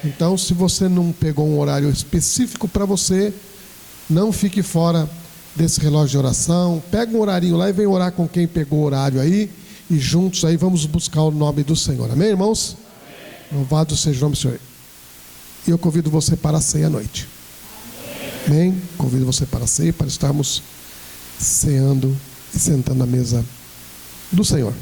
S6: Então, se você não pegou um horário específico para você, não fique fora desse relógio de oração. Pega um horarinho lá e vem orar com quem pegou o horário aí, e juntos aí vamos buscar o nome do Senhor. Amém, irmãos? Amém. Louvado seja o nome do Senhor. E eu convido você para a ceia à noite. Amém? Convido você para a ceia, para estarmos ceando e sentando à mesa do Senhor.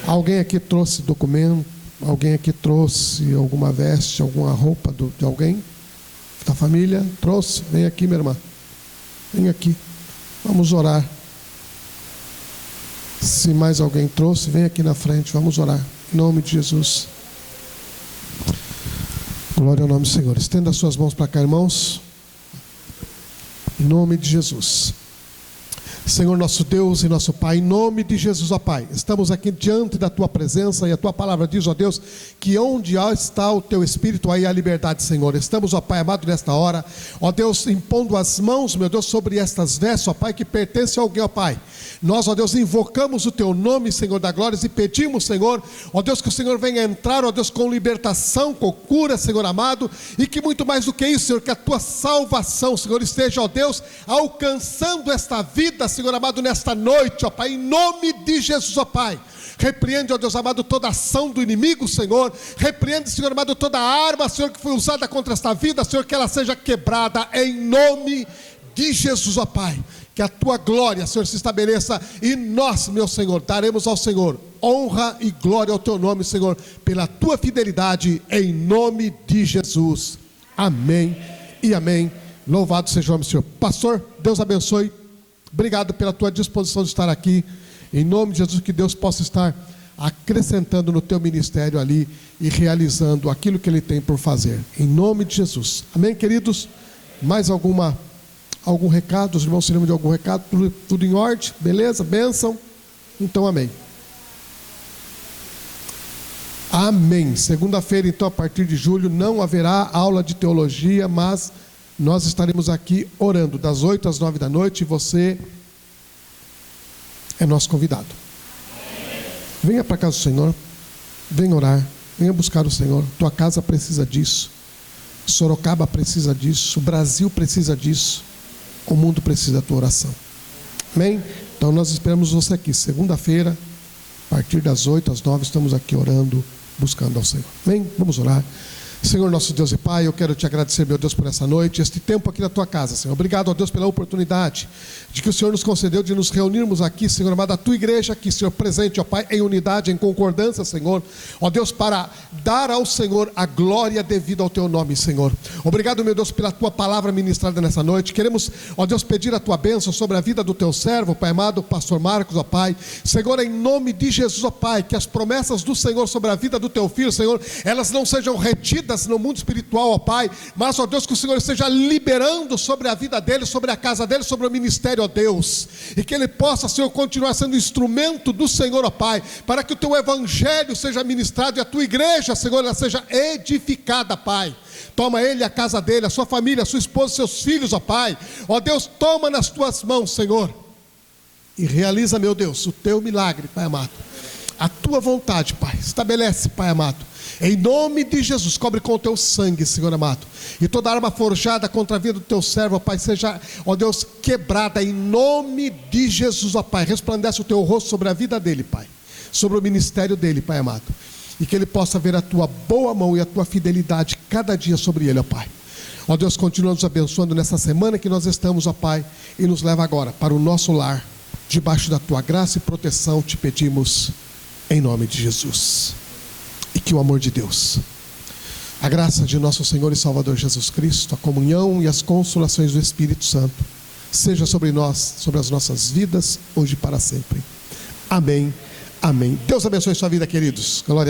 S6: Alguém aqui trouxe documento? Alguém aqui trouxe alguma veste, alguma roupa de alguém? Da família? Trouxe? Vem aqui, minha irmã. Vem aqui. Vamos orar. Se mais alguém trouxe, vem aqui na frente. Vamos orar. Em nome de Jesus. Glória ao nome do Senhor. Estenda as suas mãos para cá, irmãos. Em nome de Jesus. Senhor nosso Deus e nosso Pai, em nome de Jesus, ó Pai, estamos aqui diante da Tua presença, e a Tua palavra diz, ó Deus, que onde está o Teu Espírito, aí há liberdade, Senhor. Estamos, ó Pai amado, nesta hora, ó Deus, impondo as mãos, meu Deus, sobre estas vestes, ó Pai, que pertencem a alguém, ó Pai. Nós, ó Deus, invocamos o Teu nome, Senhor da glória, e pedimos, Senhor, ó Deus, que o Senhor venha entrar, ó Deus, com libertação, com cura, Senhor amado, e que muito mais do que isso, Senhor, que a Tua salvação, Senhor, esteja, ó Deus, alcançando esta vida, Senhor amado, nesta noite, ó Pai, em nome de Jesus, ó Pai. Repreende, ó Deus amado, toda ação do inimigo, Senhor. Repreende, Senhor amado, toda arma, Senhor, que foi usada contra esta vida, Senhor, que ela seja quebrada em nome de Jesus, ó Pai. Que a Tua glória, Senhor, se estabeleça, e nós, meu Senhor, daremos ao Senhor honra e glória ao Teu nome, Senhor, pela Tua fidelidade, em nome de Jesus. Amém e amém. Louvado seja o nome do Senhor. Pastor, Deus abençoe. Obrigado pela tua disposição de estar aqui. Em nome de Jesus, que Deus possa estar acrescentando no teu ministério ali e realizando aquilo que Ele tem por fazer. Em nome de Jesus. Amém, queridos? Mais algum recado? Os irmãos se lembram de algum recado? Tudo em ordem? Beleza? Bênção? Então, amém. Amém. Segunda-feira, então, a partir de julho, não haverá aula de teologia, mas nós estaremos aqui orando das 8 às 9 da noite, e você é nosso convidado. Venha para a casa do Senhor, venha orar, venha buscar o Senhor. Tua casa precisa disso, Sorocaba precisa disso, o Brasil precisa disso, o mundo precisa da tua oração. Amém? Então nós esperamos você aqui, segunda-feira, a partir das 8 às 9, estamos aqui orando, buscando ao Senhor. Amém? Vamos orar. Senhor nosso Deus e Pai, eu quero te agradecer, meu Deus, por essa noite, este tempo aqui na tua casa, Senhor. Obrigado, ó Deus, pela oportunidade de que o Senhor nos concedeu de nos reunirmos aqui, Senhor amado, a tua igreja aqui, Senhor, presente, ó Pai, em unidade, em concordância, Senhor, ó Deus, para dar ao Senhor a glória devida ao teu nome, Senhor. Obrigado, meu Deus, pela tua palavra ministrada nessa noite. Queremos, ó Deus, pedir a tua bênção sobre a vida do teu servo, Pai amado, pastor Marcos, ó Pai. Senhor, em nome de Jesus, ó Pai, que as promessas do Senhor sobre a vida do teu filho, Senhor, elas não sejam retidas, vidas no mundo espiritual, ó Pai, mas, ó Deus, que o Senhor esteja liberando sobre a vida dele, sobre a casa dele, sobre o ministério, ó Deus, e que ele possa, Senhor, continuar sendo instrumento do Senhor, ó Pai, para que o teu evangelho seja ministrado e a tua igreja, Senhor, ela seja edificada, Pai. Toma ele, a casa dele, a sua família, a sua esposa, seus filhos, ó Pai, ó Deus, toma nas tuas mãos, Senhor, e realiza, meu Deus, o teu milagre, Pai amado, a tua vontade, Pai, estabelece, Pai amado, em nome de Jesus, cobre com o teu sangue, Senhor amado, e toda arma forjada contra a vida do teu servo, ó Pai, seja, ó Deus, quebrada em nome de Jesus, ó Pai, resplandece o teu rosto sobre a vida dele, Pai, sobre o ministério dele, Pai amado, e que ele possa ver a tua boa mão e a tua fidelidade cada dia sobre ele, ó Pai. Ó Deus, continua nos abençoando nessa semana que nós estamos, ó Pai, e nos leva agora para o nosso lar, debaixo da tua graça e proteção, te pedimos em nome de Jesus. E que o amor de Deus, a graça de nosso Senhor e Salvador Jesus Cristo, a comunhão e as consolações do Espírito Santo seja sobre nós, sobre as nossas vidas, hoje e para sempre. Amém, amém. Deus abençoe sua vida, queridos. Glória a Deus.